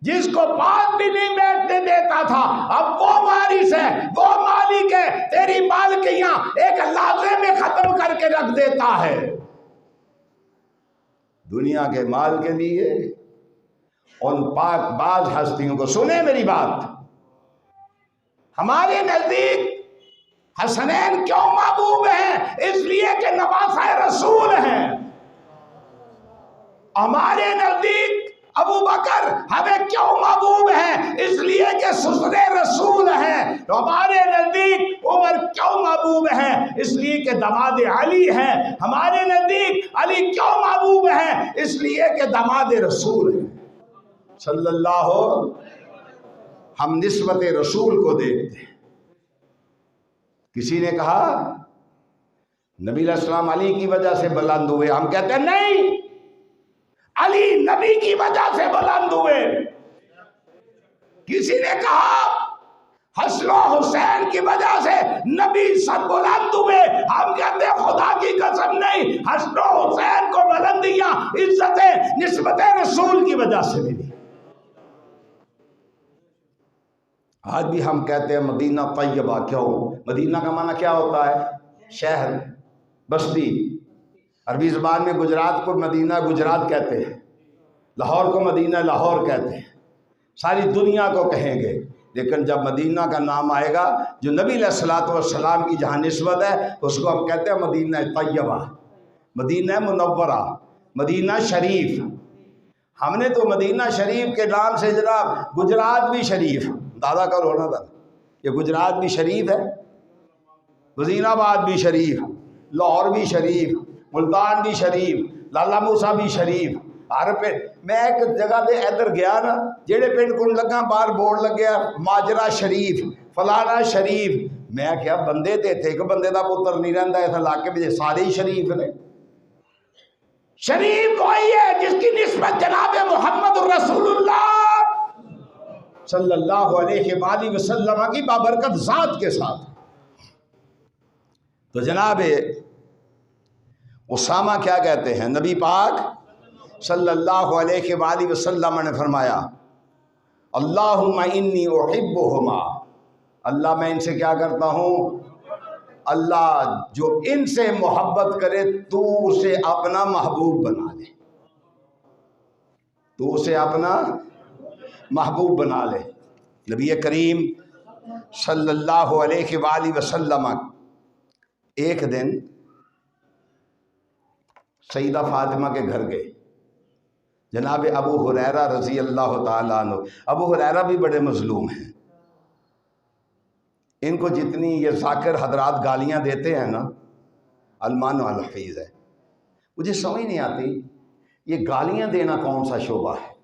جس کو پاس بھی نہیں بیٹھنے دیتا تھا اب وہ وارث ہے، وہ مالک ہے. تیری مالکیاں ایک لحظے میں ختم کر کے رکھ دیتا ہے. دنیا کے مال کے لیے ان پاک باز ہستیوں کو، سنیں میری بات، ہمارے نزدیک حسنین کیوں محبوب ہیں؟ اس لیے کہ نواسہ رسول ہیں. ہمارے نزدیک ابو بکر ہمیں کیوں محبوب ہیں؟ اس لیے کہ سسر رسول ہیں. ہمارے نزدیک عمر کیوں محبوب ہیں؟ اس لیے کہ داماد علی ہیں. ہمارے نزدیک علی کیوں محبوب ہیں؟ اس لیے کہ داماد رسول ہیں صلی اللہ. ہم نسبت رسول کو دیکھتے ہیں. کسی نے کہا نبی علیہ السلام علی کی وجہ سے بلند ہوئے، ہم کہتے ہیں نہیں، علی نبی کی وجہ سے بلند ہوئے. کسی نے کہا حسن و حسین کی وجہ سے نبی سر بلند ہوئے، ہم کہتے ہیں خدا کی قسم نہیں، حسن و حسین کو بلندیاں عزتیں نسبت رسول کی وجہ سے ملی. آج بھی ہم کہتے ہیں مدینہ طیبہ. کیوں؟ مدینہ کا معنی کیا ہوتا ہے؟ شہر، بستی. عربی زبان میں گجرات کو مدینہ گجرات کہتے ہیں، لاہور کو مدینہ لاہور کہتے ہیں، ساری دنیا کو کہیں گے. لیکن جب مدینہ کا نام آئے گا، جو نبی علیہ الصلوۃ والسلام کی جہاں نسبت ہے، اس کو ہم کہتے ہیں مدینہ طیبہ، مدینہ منورہ، مدینہ شریف. ہم نے تو مدینہ شریف کے نام سے جناب گجرات بھی شریف دادا کا رونا تھا. یہ گجرات بھی شریف ہے، وزیر آباد بھی شریف، لاہور بھی شریف، ملتان بھی شریف، لالا موسیٰ بھی شریف. ہر پنڈ میں ایک جگہ دے ادھر گیا نا، جہڑے پنڈ کنڈ لگا باہر بورڈ لگیا ماجرا شریف، فلانا شریف. میں کیا بندے تے تھے کہ بندے دا پتر نہیں رہندا اس علاقے میں، سارے ہی شریف نے. شریف وہی ہے جس کی نسبت جناب محمد رسول اللہ صلی اللہ علیہ وآلہ وسلم کی بابرکت ذات کے ساتھ. تو جناب اسامہ کیا کہتے ہیں؟ نبی پاک صلی اللہ علیہ وآلہ وسلم نے فرمایا اللہم انی احبہما، اللہ میں ان سے کیا کرتا ہوں؟ اللہ جو ان سے محبت کرے تو اسے اپنا محبوب بنا لے، تو اسے اپنا محبوب بنا لے. نبی کریم صلی اللہ علیہ وآلہ وسلم ایک دن سیدہ فاطمہ کے گھر گئے. جناب ابو ہریرہ رضی اللہ تعالیٰ عنہ، ابو ہریرہ بھی بڑے مظلوم ہیں. ان کو جتنی یہ ذاکر حضرات گالیاں دیتے ہیں نا، المان و الحفیظ ہے، مجھے سمجھ نہیں آتی یہ گالیاں دینا کون سا شعبہ ہے؟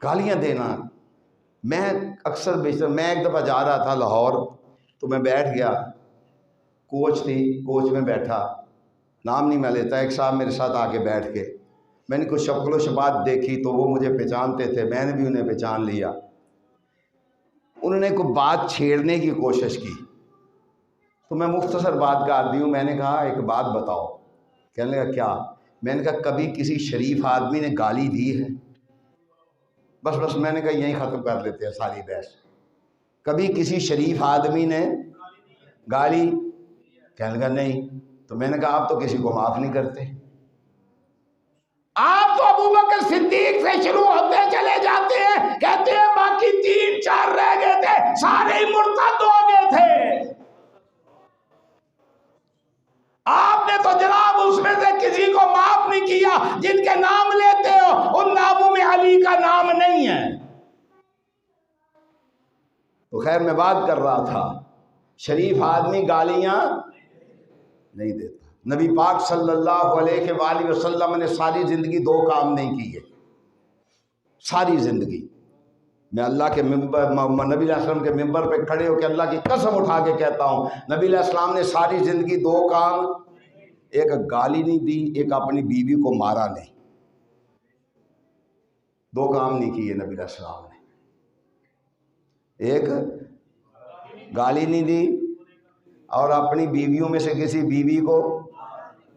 گالیاں دینا. میں اکثر بیشتر میں ایک دفعہ جا رہا تھا لاہور، تو میں بیٹھ گیا کوچ تھی، کوچ میں بیٹھا، نام نہیں میں لیتا، ایک صاحب میرے ساتھ آ کے بیٹھ کے میں نے کچھ شکل و شبات دیکھی تو وہ مجھے پہچانتے تھے، میں نے بھی انہیں پہچان لیا۔ انہوں نے کوئی بات چھیڑنے کی کوشش کی تو میں مختصر بات کا عادی ہوں، میں نے کہا ایک بات بتاؤ۔ کہنے لگا کیا؟ میں نے کہا کبھی کسی شریف آدمی نے گالی دی ہے؟ بس میں نے کہا یہیں ختم کر لیتے ہیں ساری بحث۔ کبھی کسی شریف آدمی نے گالی؟ کہنے لگا نہیں۔ تو میں نے کہا آپ تو کسی کو معاف نہیں کرتے، آپ تو ابو بکر صدیق سے شروع ہوتے چلے جاتے ہیں، کہتے ہیں باقی 3-4 رہ گئے تھے، سارے ہی مرتد ہو گئے تھے۔ آپ نے تو جناب اس میں سے کسی کو معاف نہیں کیا، جن کے نام لیتے ہو ان ناموں میں علی کا نام نہیں ہے۔ تو خیر میں بات کر رہا تھا، شریف آدمی گالیاں نہیں دیتا۔ نبی پاک صلی اللہ علیہ وآلہ وسلم نے ساری زندگی 2 کام نہیں کیے، ساری زندگی۔ میں اللہ کے ممبر، نبی علیہ السلام کے ممبر پہ کھڑے ہو کے اللہ کی قسم اٹھا کے کہتا ہوں، نبی علیہ السلام نے ساری زندگی 2 کام، ایک گالی نہیں دی، ایک اپنی بیوی کو مارا نہیں۔ 2 کام نہیں کیے نبی علیہ السلام نے، ایک گالی نہیں دی اور اپنی بیویوں میں سے کسی بیوی کو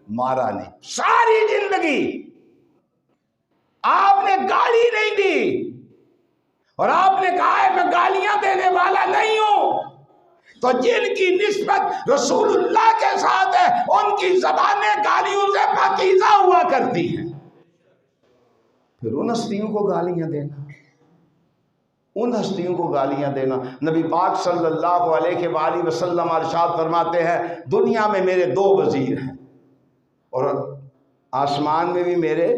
مارا نہیں۔ ساری زندگی آپ نے گالی نہیں دی، اور آپ نے کہا ہے میں گالیاں دینے والا نہیں ہوں۔ تو جن کی نسبت رسول اللہ کے ساتھ ہے ان کی زبانیں گالیوں سے پاکیزہ ہوا کرتی ہیں، پھر ان ہستیوں کو گالیاں دینا، ان ہستیوں کو گالیاں دینا۔ نبی پاک صلی اللہ علیہ وآلہ وسلم ارشاد فرماتے ہیں دنیا میں میرے 2 وزیر ہیں اور آسمان میں بھی میرے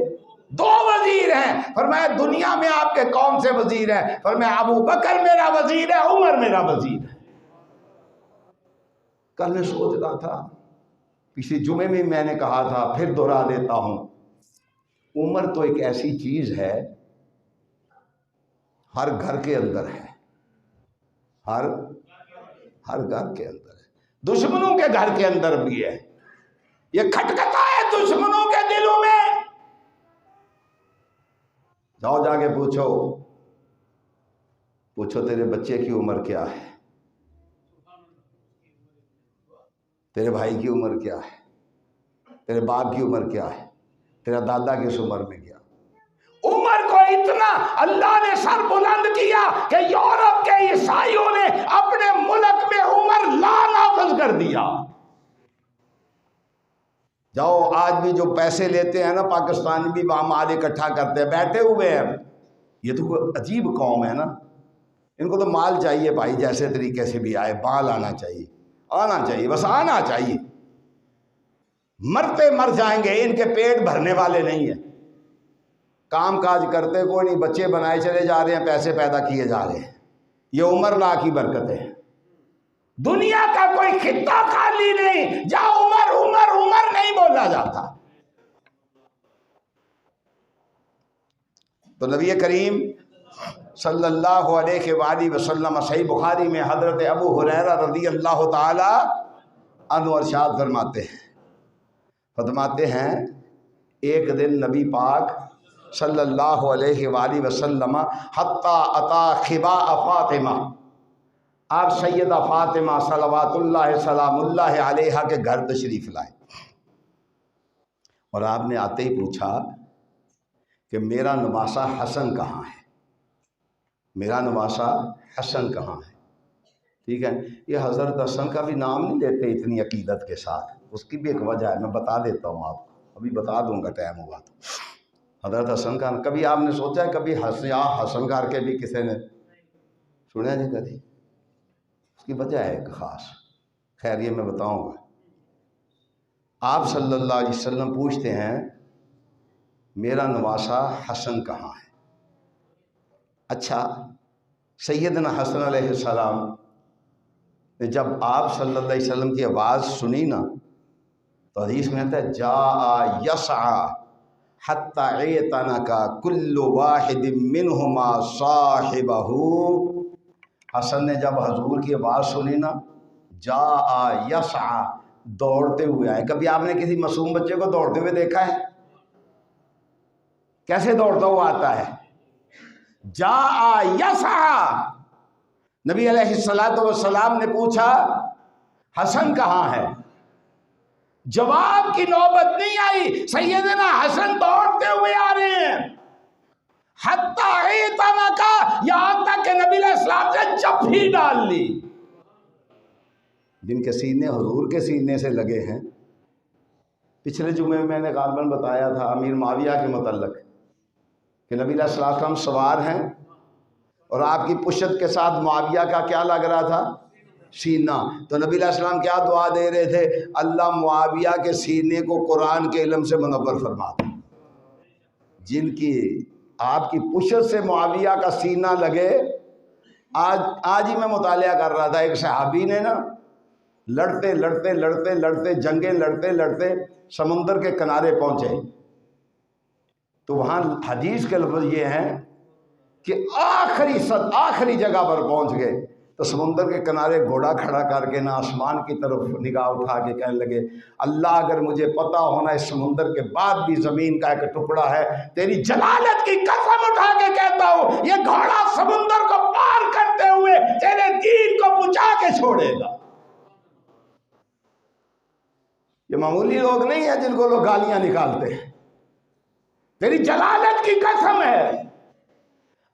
2 وزیر ہیں۔ فرمایا دنیا میں آپ کے کون سے وزیر ہیں؟ فرمایا ابو بکر میرا وزیر ہے، عمر میرا وزیر ہے۔ کل میں سوچ رہا تھا، پچھلے جمعے میں میں نے کہا تھا، پھر دہرا دیتا ہوں، عمر تو ایک ایسی چیز ہے ہر گھر کے اندر ہے، ہر گھر کے اندر ہے، دشمنوں کے گھر کے اندر بھی ہے، یہ کھٹکھٹا ہے دشمنوں کے دلوں میں۔ جاؤ جا کے پوچھو تیرے بچے کی عمر کیا ہے، تیرے بھائی کی عمر کیا ہے، تیرے باپ کی عمر کیا ہے، تیرا دادا کس عمر میں گیا۔ عمر کو اتنا اللہ نے سر بلند کیا کہ یورپ کے عیسائیوں نے اپنے ملک میں عمر لا نافذ کر دیا۔ جاؤ آج بھی جو پیسے لیتے ہیں نا پاکستانی بھی وہاں مال اکٹھا کرتے ہیں، بیٹھے ہوئے ہیں، یہ تو کوئی عجیب قوم ہے نا، ان کو تو مال چاہیے بھائی، جیسے طریقے سے بھی آئے، مال آنا چاہیے، بس آنا چاہیے، مرتے مر جائیں گے، ان کے پیٹ بھرنے والے نہیں ہیں، کام کاج کرتے کوئی نہیں، بچے بنائے چلے جا رہے ہیں، پیسے پیدا کیے جا رہے ہیں، یہ عمر لا کی برکتیں ہیں۔ دنیا کا کوئی خطہ خالی نہیں جہاں عمر عمر عمر نہیں بولا جاتا۔ تو نبی کریم صلی اللہ علیہ وآلہ وسلم صحیح بخاری میں حضرت ابو ہریرہ رضی اللہ تعالی عنہ ارشاد فرماتے ہیں ایک دن نبی پاک صلی اللہ علیہ وآلہ وسلم حتی اتا خباء فاطمہ، آپ سیدہ فاطمہ صلوات اللہ سلام اللہ علیہا کے گھر تشریف لائے، اور آپ نے آتے ہی پوچھا کہ میرا نواسہ حسن کہاں ہے، میرا نواسہ حسن کہاں ہے۔ ٹھیک ہے، یہ حضرت حسن کا بھی نام نہیں لیتے اتنی عقیدت کے ساتھ، اس کی بھی ایک وجہ ہے، میں بتا دیتا ہوں آپ کو، ابھی بتا دوں گا ٹائم ہوگا تو۔ حضرت حسن کا کبھی آپ نے سوچا ہے کبھی حسن کر کے بھی کسی نے سنیا نہیں کبھی؟ اس کی وجہ ہے ایک خاص، خیر یہ میں بتاؤں گا۔ آپ صلی اللہ علیہ وسلم پوچھتے ہیں میرا نواسہ حسن کہاں ہے؟ اچھا، سیدنا حسن علیہ السلام نے جب آپ صلی اللہ علیہ وسلم کی آواز سنی نا تو حدیث میں آتا ہے جاء یسعى حتی اعتنق کل واحد منہما صاحبہ۔ حسن نے جب حضور کی آواز سنی نا جاء یسعى، دوڑتے ہوئے آئے۔ کبھی آپ نے کسی معصوم بچے کو دوڑتے ہوئے دیکھا ہے؟ کیسے دوڑتا ہوا آتا ہے؟ جاء یسعی۔ نبی علیہ السلام نے پوچھا حسن کہاں ہے؟ جواب کی نوبت نہیں آئی، سیدنا حسن دوڑتے ہوئے آ رہے ہیں، حتی اعتنقا، یہاں تک کہ نبی علیہ السلام سے جبھی ڈال لی۔ جن کے سینے حضور کے سینے سے لگے ہیں، پچھلے جمعے میں نے غالباً بتایا تھا امیر معاویہ کے متعلق کہ نبی علیہ السلام سوار ہیں اور آپ کی پشت کے ساتھ معاویہ کا کیا لگ رہا تھا؟ سینہ۔ تو نبی علیہ السلام کیا دعا دے رہے تھے؟ اللہ معاویہ کے سینے کو قرآن کے علم سے منور فرما دے۔ جن کی آپ کی پشت سے معاویہ کا سینہ لگے۔ آج ہی میں مطالعہ کر رہا تھا، ایک صحابی نے نا لڑتے جنگیں لڑتے سمندر کے کنارے پہنچے، تو وہاں حدیث کے لفظ یہ ہیں کہ آخری جگہ پر پہنچ گئے تو سمندر کے کنارے گھوڑا کھڑا کر کے نا آسمان کی طرف نگاہ اٹھا کے کہنے لگے، اللہ اگر مجھے پتا ہونا اس سمندر کے بعد بھی زمین کا ایک ٹکڑا ہے، تیری جلالت کی قسم اٹھا کے کہتا ہوں یہ گھوڑا سمندر کو پار کرتے ہوئے تیرے دین کو بچا کے چھوڑے گا۔ یہ معمولی لوگ نہیں ہیں جن کو لوگ گالیاں نکالتے ہیں۔ تیری جلالت کی قسم ہے،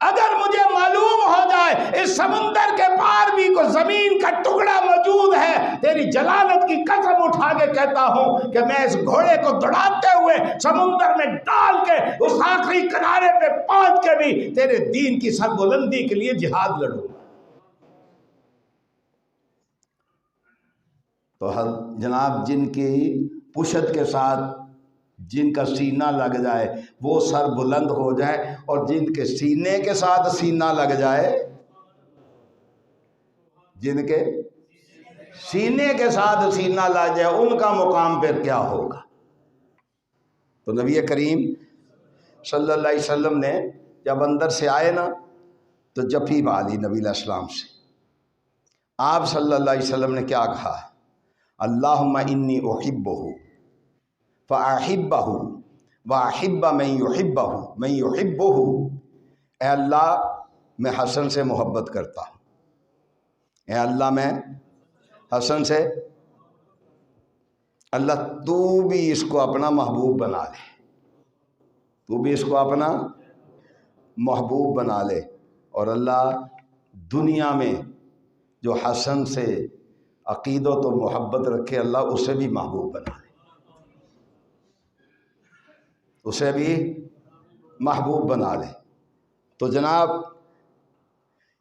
اگر مجھے معلوم ہو جائے اس سمندر کے پار بھی کوئی زمین کا ٹکڑا موجود ہے، تیری جلالت کی قسم اٹھا کے کہتا ہوں کہ میں اس گھوڑے کو دوڑاتے ہوئے سمندر میں ڈال کے اس آخری کنارے پہ پہنچ کے بھی تیرے دین کی سربلندی کے لیے جہاد لڑوں گا۔ تو جناب جن کی پشت کے ساتھ جن کا سینہ لگ جائے وہ سر بلند ہو جائے، اور جن کے سینے کے ساتھ سینہ لگ جائے، جن کے سینے کے ساتھ سینہ لگ جائے، ان کا مقام پھر کیا ہوگا؟ تو نبی کریم صلی اللہ علیہ وسلم نے جب اندر سے آئے نا تو جفی پا لی نبی علیہ السلام سے۔ آپ صلی اللہ علیہ وسلم نے کیا کہا؟ اللہم انی احبہ فاحبہ واحب من یحبہ۔ اے اللہ میں حسن سے محبت کرتا ہوں، اے اللہ میں حسن سے، اللہ تو بھی اس کو اپنا محبوب بنا لے، تو بھی اس کو اپنا محبوب بنا لے، اور اللہ دنیا میں جو حسن سے عقیدت و محبت رکھے اللہ اسے بھی محبوب بنا لے، اسے بھی محبوب بنا لے۔ تو جناب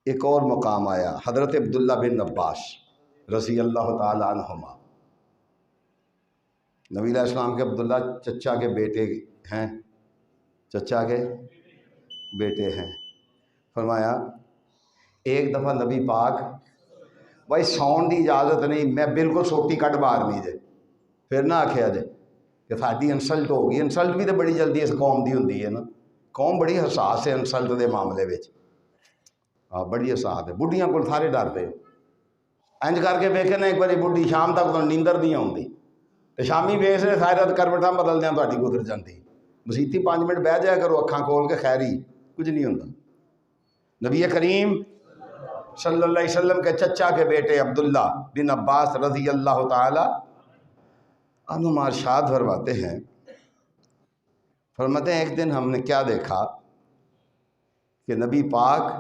ایک اور مقام آیا، حضرت عبداللہ بن عباس رضی اللہ تعالی عنہما، نبی علیہ السلام کے عبداللہ چچا کے بیٹے ہیں، چچا کے بیٹے ہیں۔ فرمایا ایک دفعہ نبی پاک، بھائی سون دی اجازت نہیں، میں بالکل سوٹی کٹ مارنی جے، پھر نہ آکھیا جے کہ ساڈی انسلٹ ہو گئی۔ انسلٹ بھی تو بڑی جلدی اس قوم دی ہوندی ہے نا، قوم بڑی حساس ہے انسلٹ دے معاملے وچ، بڑی حساس ہے، بڈھیاں کول سارے ڈرتے ہو۔ انج کر کے ویکھے نا ایک باری بڈھی شام تک تو نیندر نہیں آتی، تو شامی ویس رہے سارے رات کروٹاں بدل دیاں تہاڈی گزر جاندی، مسیتی 5 منٹ بہ جایا کرو اکھاں کھول کے، خیر ہی کچھ نہیں ہوتا۔ نبی کریم صلی اللہ علیہ وسلم کے چچا کے بیٹے عبداللہ بن عباس رضی اللہ تعالی عنہما ارشاد فرماتے ہیں ایک دن ہم نے کیا دیکھا کہ نبی پاک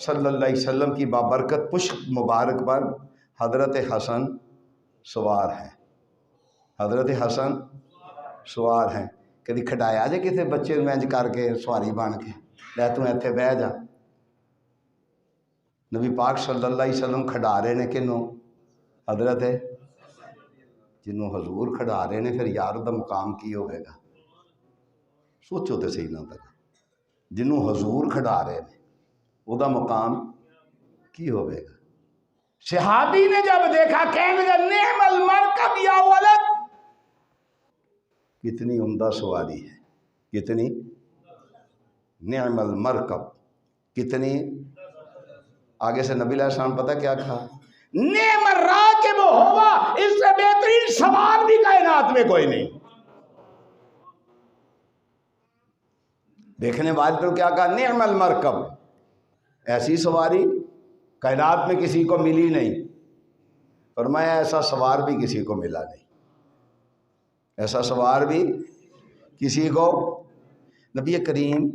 صلی اللہ علیہ وسلم کی بابرکت پشت مبارک پر حضرت حسن سوار ہیں، حضرت حسن سوار ہیں۔ کدی کھڈایا جے کسی بچے میں انج کر کے سواری بن کے لے تو ایتھے بہ جا؟ نبی پاک صلی اللہ علیہ وسلم کھڈا رہے نے کنوں؟ حضرت جنوں حضور کھڈا رہے نے، پھر یار دا مقام کی ہوئے گا؟ سوچو تے صحیح نہ تک، جنوں حضور کھڈا رہے نے او دا مقام کی ہوئے گا؟ صحابی نے جب دیکھا کہنے لگا نعم المرکب یا ولد، کتنی عمدہ سواری ہے، کتنی نعم المرکب، کتنی۔ آگے سے نبی علیہ السلام پتہ کیا کہا؟ نعم الراکب ہوا، اس سے بہترین سوار بھی کائنات میں کوئی نہیں۔ دیکھنے والے تو کیا کہا، نعم المرکب، ایسی سواری کائنات میں کسی کو ملی نہیں۔ فرمایا ایسا سوار بھی کسی کو ملا نہیں، ایسا سوار بھی کسی کو۔ نبی کریم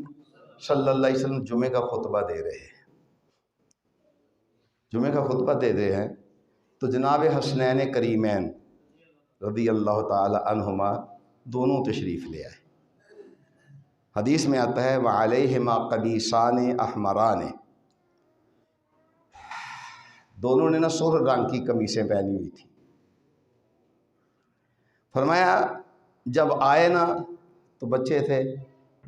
صلی اللہ علیہ وسلم جمعے کا خطبہ دے رہے ہیں، جمعے کا خطبہ دے رہے ہیں تو جناب حسنین کریمین رضی اللہ تعالی عنہما دونوں تشریف لے آئے۔ حدیث میں آتا ہے وعلیہما قمیصان احمران، دونوں نے نا سرخ رنگ کی قمیصیں پہنی ہوئی تھی۔ فرمایا جب آئے نا تو بچے تھے،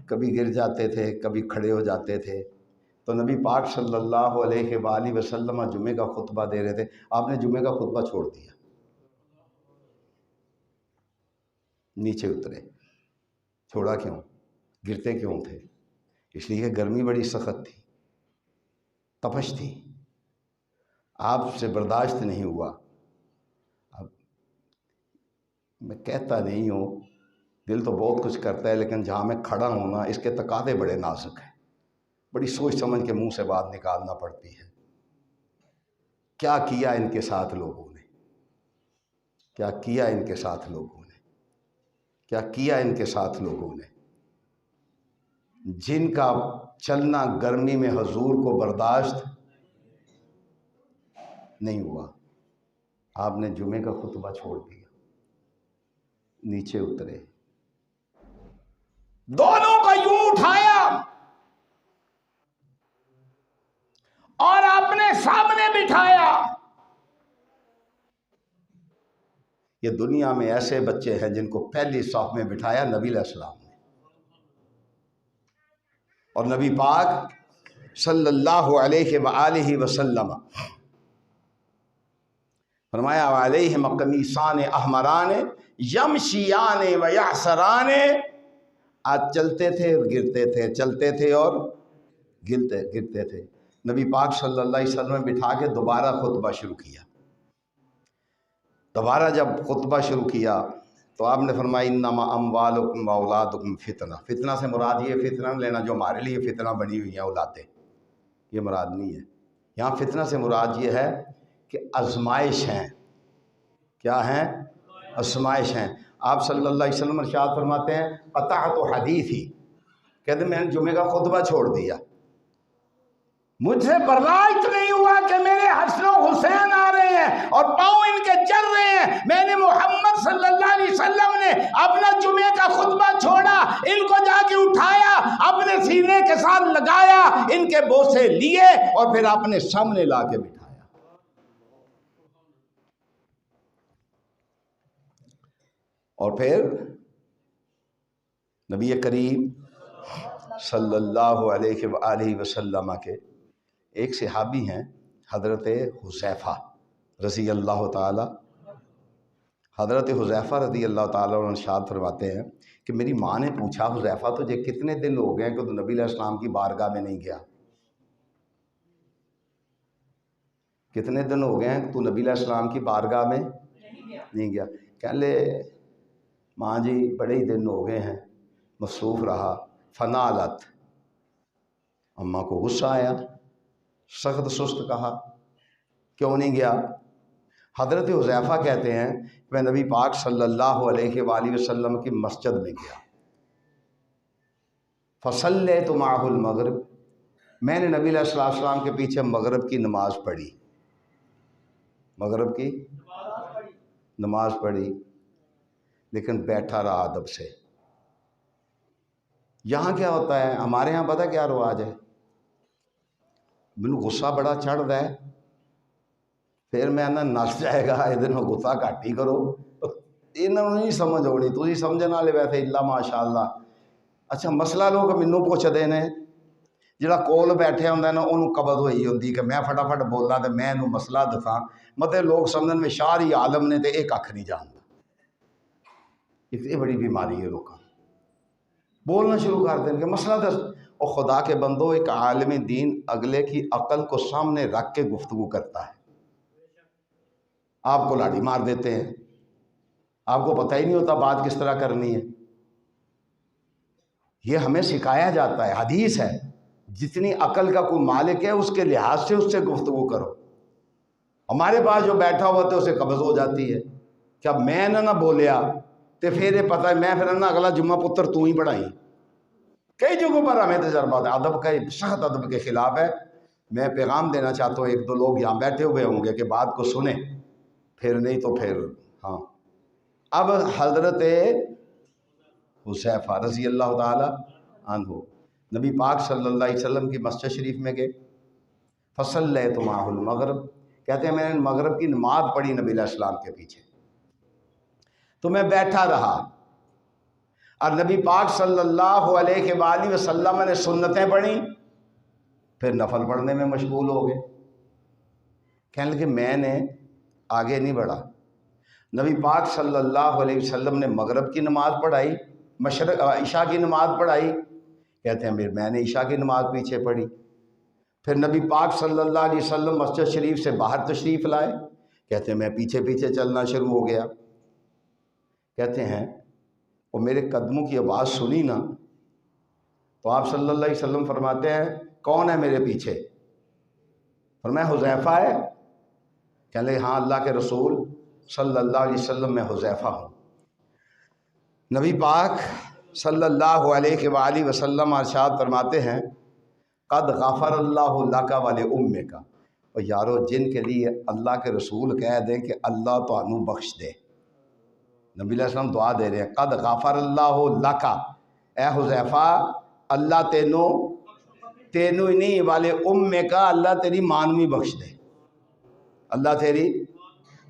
کبھی گر جاتے تھے، کبھی کھڑے ہو جاتے تھے، تو نبی پاک صلی اللہ علیہ وآلہ وسلم جمعے کا خطبہ دے رہے تھے، آپ نے جمعے کا خطبہ چھوڑ دیا، نیچے اترے۔ چھوڑا کیوں؟ گرتے کیوں تھے؟ اس لیے کہ گرمی بڑی سخت تھی، تپش تھی، آپ سے برداشت نہیں ہوا۔ اب میں کہتا نہیں ہوں، دل تو بہت کچھ کرتا ہے، لیکن جہاں میں کھڑا ہوں نا اس کے تقاضے بڑے نازک ہیں، بڑی سوچ سمجھ کے منہ سے بات نکالنا پڑتی ہے۔ کیا کیا ان کے ساتھ لوگوں نے، کیا کیا ان کے ساتھ لوگوں نے، کیا کیا ان کے ساتھ لوگوں نے، جن کا چلنا گرمی میں حضور کو برداشت نہیں ہوا۔ آپ نے جمعے کا خطبہ چھوڑ دیا، نیچے اترے، دونوں کو یوں اٹھایا اور اپنے سامنے بٹھایا۔ یہ دنیا میں ایسے بچے ہیں جن کو پہلی صف میں بٹھایا نبی علیہ السلام نے، اور نبی پاک صلی اللہ علیہ وآلہ وسلم فرمایا علیہم قمیصان احمران یمشیان و یعصران، آج چلتے تھے اور گرتے تھے، چلتے تھے اور گرتے تھے۔ نبی پاک صلی اللہ علیہ وسلم نے بٹھا کے دوبارہ خطبہ شروع کیا۔ دوبارہ جب خطبہ شروع کیا تو آپ نے فرمایا انما اموالکم و اولادکم فتنہ، فتنہ سے مراد یہ فتنہ لینا جو ہمارے لیے فتنہ بنی ہوئی ہیں اولادیں، یہ مراد نہیں ہے یہاں۔ فتنہ سے مراد یہ ہے کہ آزمائش ہیں۔ کیا ہیں؟ آزمائش ہیں۔ آپ صلی اللہ علیہ وسلم ارشاد فرماتے ہیں قطعت حدیثی، کہتے ہیں میں نے جمعے کا خطبہ چھوڑ دیا، مجھے برداشت نہیں ہوا کہ میرے حسن و حسین آ رہے ہیں اور پاؤں ان کے چل رہے ہیں، میں نے محمد صلی اللہ علیہ وسلم نے اپنا جمعے کا خطبہ چھوڑا، ان کو جا کے اٹھایا، اپنے سینے کے ساتھ لگایا، ان کے بوسے لیے اور پھر اپنے سامنے لا کے بٹھایا۔ اور پھر نبی کریم صلی اللہ علیہ وآلہ وسلم کے ایک صحابی ہیں حضرت حذیفہ رضی اللہ تعالی، حضرت حذیفہ رضی اللہ تعالیٰ عنہ ارشاد فرماتے ہیں کہ میری ماں نے پوچھا حذیفہ تجھے کتنے دن ہو گئے کہ تو نبی علیہ السلام کی بارگاہ میں نہیں گیا؟ کتنے دن ہو گئے ہیں تو نبی علیہ السلام کی بارگاہ میں نہیں گیا؟ کہنے لے ماں جی بڑے ہی دن ہو گئے ہیں، مصروف رہا۔ فنالت، اماں کو غصہ آیا، سخت سست کہا کیوں نہیں گیا؟ حضرت حذیفہ کہتے ہیں میں نبی پاک صلی اللہ علیہ وآلہ وسلم کی مسجد میں گیا، فصلیت معہ المغرب، میں نے نبی علیہ السلام کے پیچھے مغرب کی نماز پڑھی، مغرب کی نماز پڑھی، لیکن بیٹھا رہا ادب سے۔ یہاں کیا ہوتا ہے، ہمارے ہاں پتہ کیا رواج ہے، مجھے غصہ بڑا چڑھ رہا ہے، پھر میں نا نس جائے گا ادھر میں غصہ گھٹ ہی کرو، انہوں نہیں سمجھ ہونی، تھی سمجھنے والے ویسے اللہ ماشاء اللہ۔ اچھا مسئلہ لوگ مینوں پوچھتے ہیں، جڑا کول بیٹھے ہوندے نا انہوں قبض ہوئی ہوندی کہ میں فٹافٹ بولا تو میں انہوں مسئلہ دساں، مطلب لوگ سمجھن میں شاعری عالم نے تے ایک اکھ نہیں جانتا۔ یہ بڑی بیماری ہے، لوگوں بولنا شروع کر دیں کہ مسئلہ دس، اور خدا کے بندو ایک عالم دین اگلے کی عقل کو سامنے رکھ کے گفتگو کرتا ہے، آپ کو لاٹھی مار دیتے ہیں، آپ کو پتہ ہی نہیں ہوتا بات کس طرح کرنی ہے۔ یہ ہمیں سکھایا جاتا ہے، حدیث ہے، جتنی عقل کا کوئی مالک ہے اس کے لحاظ سے اس سے گفتگو کرو۔ ہمارے پاس جو بیٹھا ہوا تو اسے قبض ہو جاتی ہے کہ اب میں نہ بولیا تو پھر یہ پتہ ہے میں پھر نہ اگلا جمعہ پتر تو ہی پڑھائی۔ کئی جگہوں پر ہمیں تجربات ہے، ادب کا سخت ادب کے خلاف ہے۔ میں پیغام دینا چاہتا ہوں، ایک دو لوگ یہاں بیٹھے ہوئے ہوں گے کہ بات کو سنیں، پھر نہیں تو پھر ہاں۔ اب حضرت حذیفہ رضی اللہ تعالی عنہ نبی پاک صلی اللہ علیہ وسلم کی مسجد شریف میں گئے، فصلیت معہ المغرب، کہتے ہیں میں نے مغرب کی نماز پڑھی نبی علیہ السلام کے پیچھے، تو میں بیٹھا رہا اور نبی پاک صلی اللہ علیہ وآلہ وسلم نے سنتیں پڑھیں، پھر نفل پڑھنے میں مشغول ہو گئے۔ کہنے لگے میں نے آگے نہیں بڑھا، نبی پاک صلی اللہ علیہ وسلم نے مغرب کی نماز پڑھائی، عشاء کی نماز پڑھائی، کہتے ہیں پھر میں نے عشاء کی نماز پیچھے پڑھی، پھر نبی پاک صلی اللہ علیہ وسلم مسجد شریف سے باہر تشریف لائے، کہتے ہیں میں پیچھے پیچھے چلنا شروع ہو گیا۔ کہتے ہیں وہ میرے قدموں کی آواز سنی نا تو آپ صلی اللہ علیہ وسلم فرماتے ہیں کون ہے میرے پیچھے؟ فرمایا حذیفہ ہے؟ کہنے لگے ہاں اللہ کے رسول صلی اللہ علیہ وسلم میں حذیفہ ہوں۔ نبی پاک صلی اللہ علیہ وآلہ وسلم ارشاد فرماتے ہیں قد غفر اللہ لک ولأمک، اور یارو جن کے لیے اللہ کے رسول کہہ دیں کہ اللہ تو انو بخش دے، نبی علیہ السلام دعا دے رہے ہیں قد غفر اللہ لک، اے حذیفہ اللہ تینوں ہی نہیں والے امک، اللہ تیری مانوی بخش دے، اللہ تیری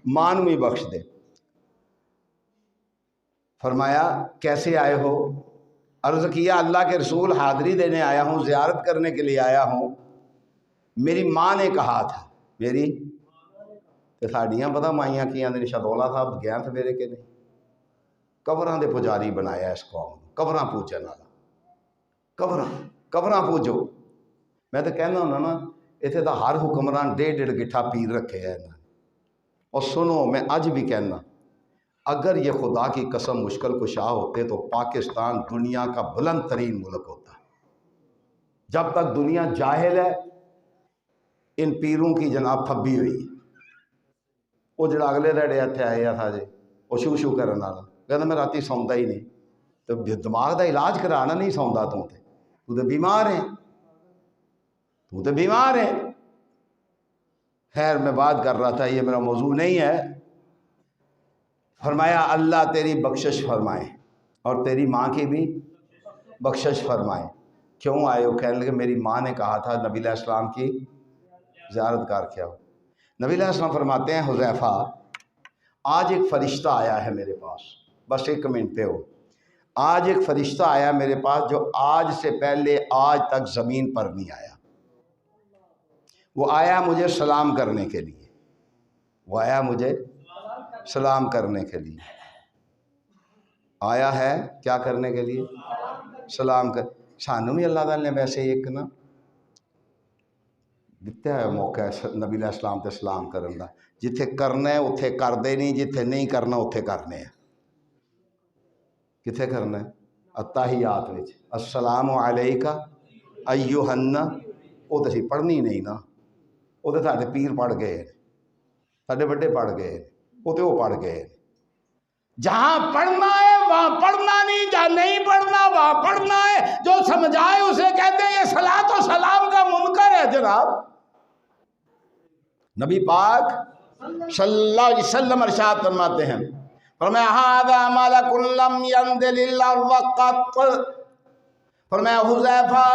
مانوی بخش دے۔ فرمایا کیسے آئے ہو؟ عرض کیا اللہ کے رسول حاضری دینے آیا ہوں، زیارت کرنے کے لیے آیا ہوں، میری ماں نے کہا تھا، میری تے ساڑیاں پتہ مائیاں کیاں نے شدولہ صاحب گیا تھے میرے کے نہیں، قبراں دے پجاری بنایا اس قوم، قبراں پوجن والا، قبراں پوجو۔ میں تو کہنا ہوں نا اتنے تو ہر حکمران 1.5 گٹھا پیر رکھے ہیں۔ اور سنو میں آج بھی کہنا اگر یہ خدا کی قسم مشکل کشا ہوتے تو پاکستان دنیا کا بلند ترین ملک ہوتا ہے۔ جب تک دنیا جاہل ہے ان پیروں کی جناب پھبی ہوئی ہے۔ وہ جڑا اگلے دہڑے اتنے آیا تھا جی وہ شو کرنے والا کہنا میں راتی سوندا ہی نہیں، تو دماغ دا علاج کرانا نہیں سوندا تو بیمار ہے، تو بیمار ہے۔ خیر میں بات کر رہا تھا، یہ میرا موضوع نہیں ہے۔ فرمایا اللہ تیری بخشش فرمائے اور تیری ماں کی بھی بخشش فرمائے۔ کیوں آئے ہو؟ کہنے لگے میری ماں نے کہا تھا نبی علیہ السلام کی زیارت کر کے آؤ۔ نبی علیہ السلام فرماتے ہیں حذیفہ آج ایک فرشتہ آیا ہے میرے پاس، بس 1 منٹ پہ ہو، آج ایک فرشتہ آیا میرے پاس جو آج سے پہلے آج تک زمین پر نہیں آیا۔ وہ آیا مجھے سلام کرنے کے لیے، وہ آیا مجھے سلام کرنے کے لیے، آیا ہے کیا کرنے کے لیے؟ سلام کر۔ سانوں بھی اللہ تعالی نے ویسے ایک نا دتا ہے موقع نبی علیہ السلام تے سلام کرن دا، جتھے کرنا ہے اتھے کر دے نہیں، جتھے نہیں کرنا اتھے کرنے ہیں۔ کتھے کرنا ہے؟ التحیات وچ السلام علیکہ ایھا النبی، وہ تو اسی پڑھنی نہیں نا، وہ تو ساڈے پیر پڑھ گئے، ساڈے بڑے پڑھ گئے، وہ تو وہ پڑھ گئے۔ جہاں پڑھنا ہے وہاں پڑھنا نہیں، جہاں نہیں پڑھنا وہاں پڑھنا ہے۔ جو سمجھائے اسے کہتے ہیں یہ صلاۃ و سلام کا منکر ہے جناب۔ نبی پاک صلی اللہ علیہ وسلم ارشاد فرماتے ہیں، فرمایا ھذا ملک لم ينزل الارض قط، فرمایا حذیفہ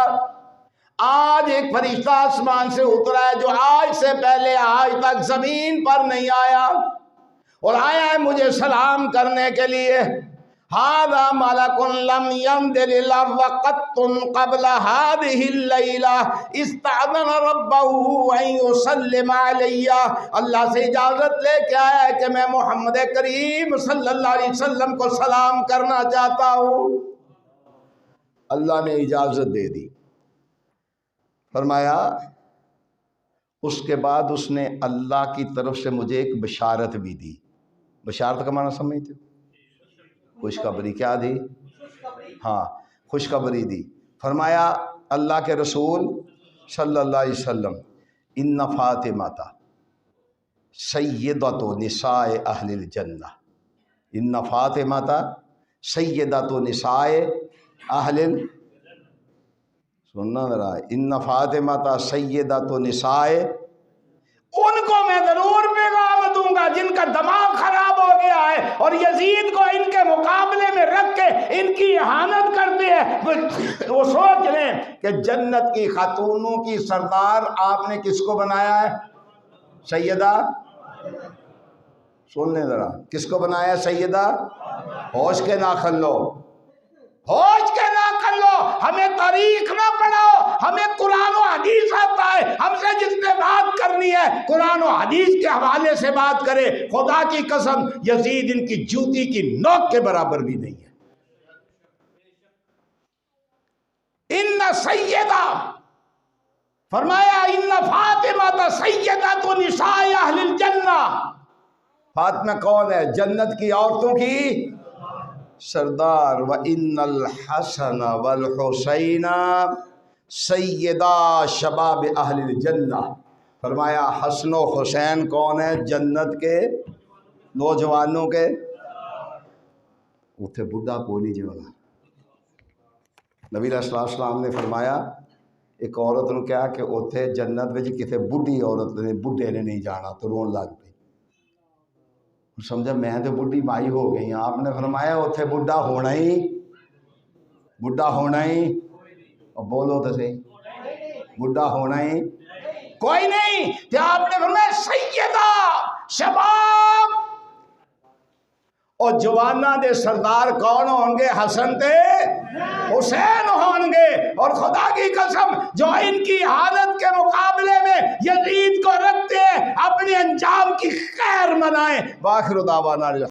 آج ایک فرشتہ آسمان سے اترا ہے جو آج سے پہلے آج تک زمین پر نہیں آیا اور آیا ہے مجھے سلام کرنے کے لیے۔ ھذا ملک لم ينزل الارض قط قبل هذه الليلة استأذن ربه ان يسلم علی، اللہ سے اجازت لے کے آیا ہے کہ میں محمد کریم صلی اللہ علیہ وسلم کو سلام کرنا چاہتا ہوں۔ اللہ نے اجازت دے دی۔ فرمایا اس کے بعد اس نے اللہ کی طرف سے مجھے ایک بشارت بھی دی. بشارت کا معنی سمجھتے ہو؟ خوشخبری. کیا دی؟ ہاں خوشخبری دی. فرمایا اللہ کے رسول صلی اللہ علیہ وسلم ان فاطمہ سیدۃ نساء اہل الجنہ. ان فاطمہ سیدۃ نساء اہل سننا ذرا. ان فاطمہ سیدۃ نساء. ان کو میں ضرور پیغام دوں گا جن کا دماغ خراب ہو گیا ہے اور یزید کو ان کے مقابلے میں رکھ کے ان کی اہانت کرتے ہیں. وہ سوچ لیں کہ جنت کی خاتونوں کی سردار آپ نے کس کو بنایا ہے؟ سیدہ. سن لیں ذرا, کس کو بنایا سیدہ؟ ہوش کے نہ کھل لو, ہوش کے نہ کر لو. ہمیں تاریخ نہ پڑھاؤ, ہمیں قرآن و حدیث آتا ہے. ہم سے جس نے بات کرنی ہے قرآن و حدیث کے حوالے سے بات کرے. خدا کی قسم یزید ان کی جوتی کی نوک کے برابر بھی نہیں ہے. ان سیدہ فرمایا ان فاطمہ سیدۃ نساء اہل الجنہ. فاطمہ کون ہے؟ جنت کی عورتوں کی سردار. وَإِنَّ الْحَسَنَ وَالْحُسَيْنَ سَيِّدَا شَبَابِ أَهْلِ الْجَنَّةِ. فرمایا حسن و حسین کون ہے؟ جنت کے نوجوانوں کے. اتھے بڑھا کوئی جو نا. نبی علیہ السلام نے فرمایا ایک عورت نے کہا کہ اتھے جنت میں کسی بڑھی عورت نے بڑھے نے نہیں جانا تو رون لگ پئی. سمجھا میں تو بڑھی مائی ہو گئی ہوں. آپ نے فرمایا اتھے بڑھا ہونا ہی, بڑھا ہونا ہی. اور بولو تو صحیح, بڑھا ہونا ہی کوئی نہیں. تو آپ نے فرمایا سیدہ شباب. اور جوانہ دے سردار کون ہوں گے؟ حسن تے حسین ہوں گے. اور خدا کی قسم جو ان کی حالت کے مقابلے میں یزید کو رکھتے ہیں اپنے انجام کی خیر منائیں. وآخر دعوانا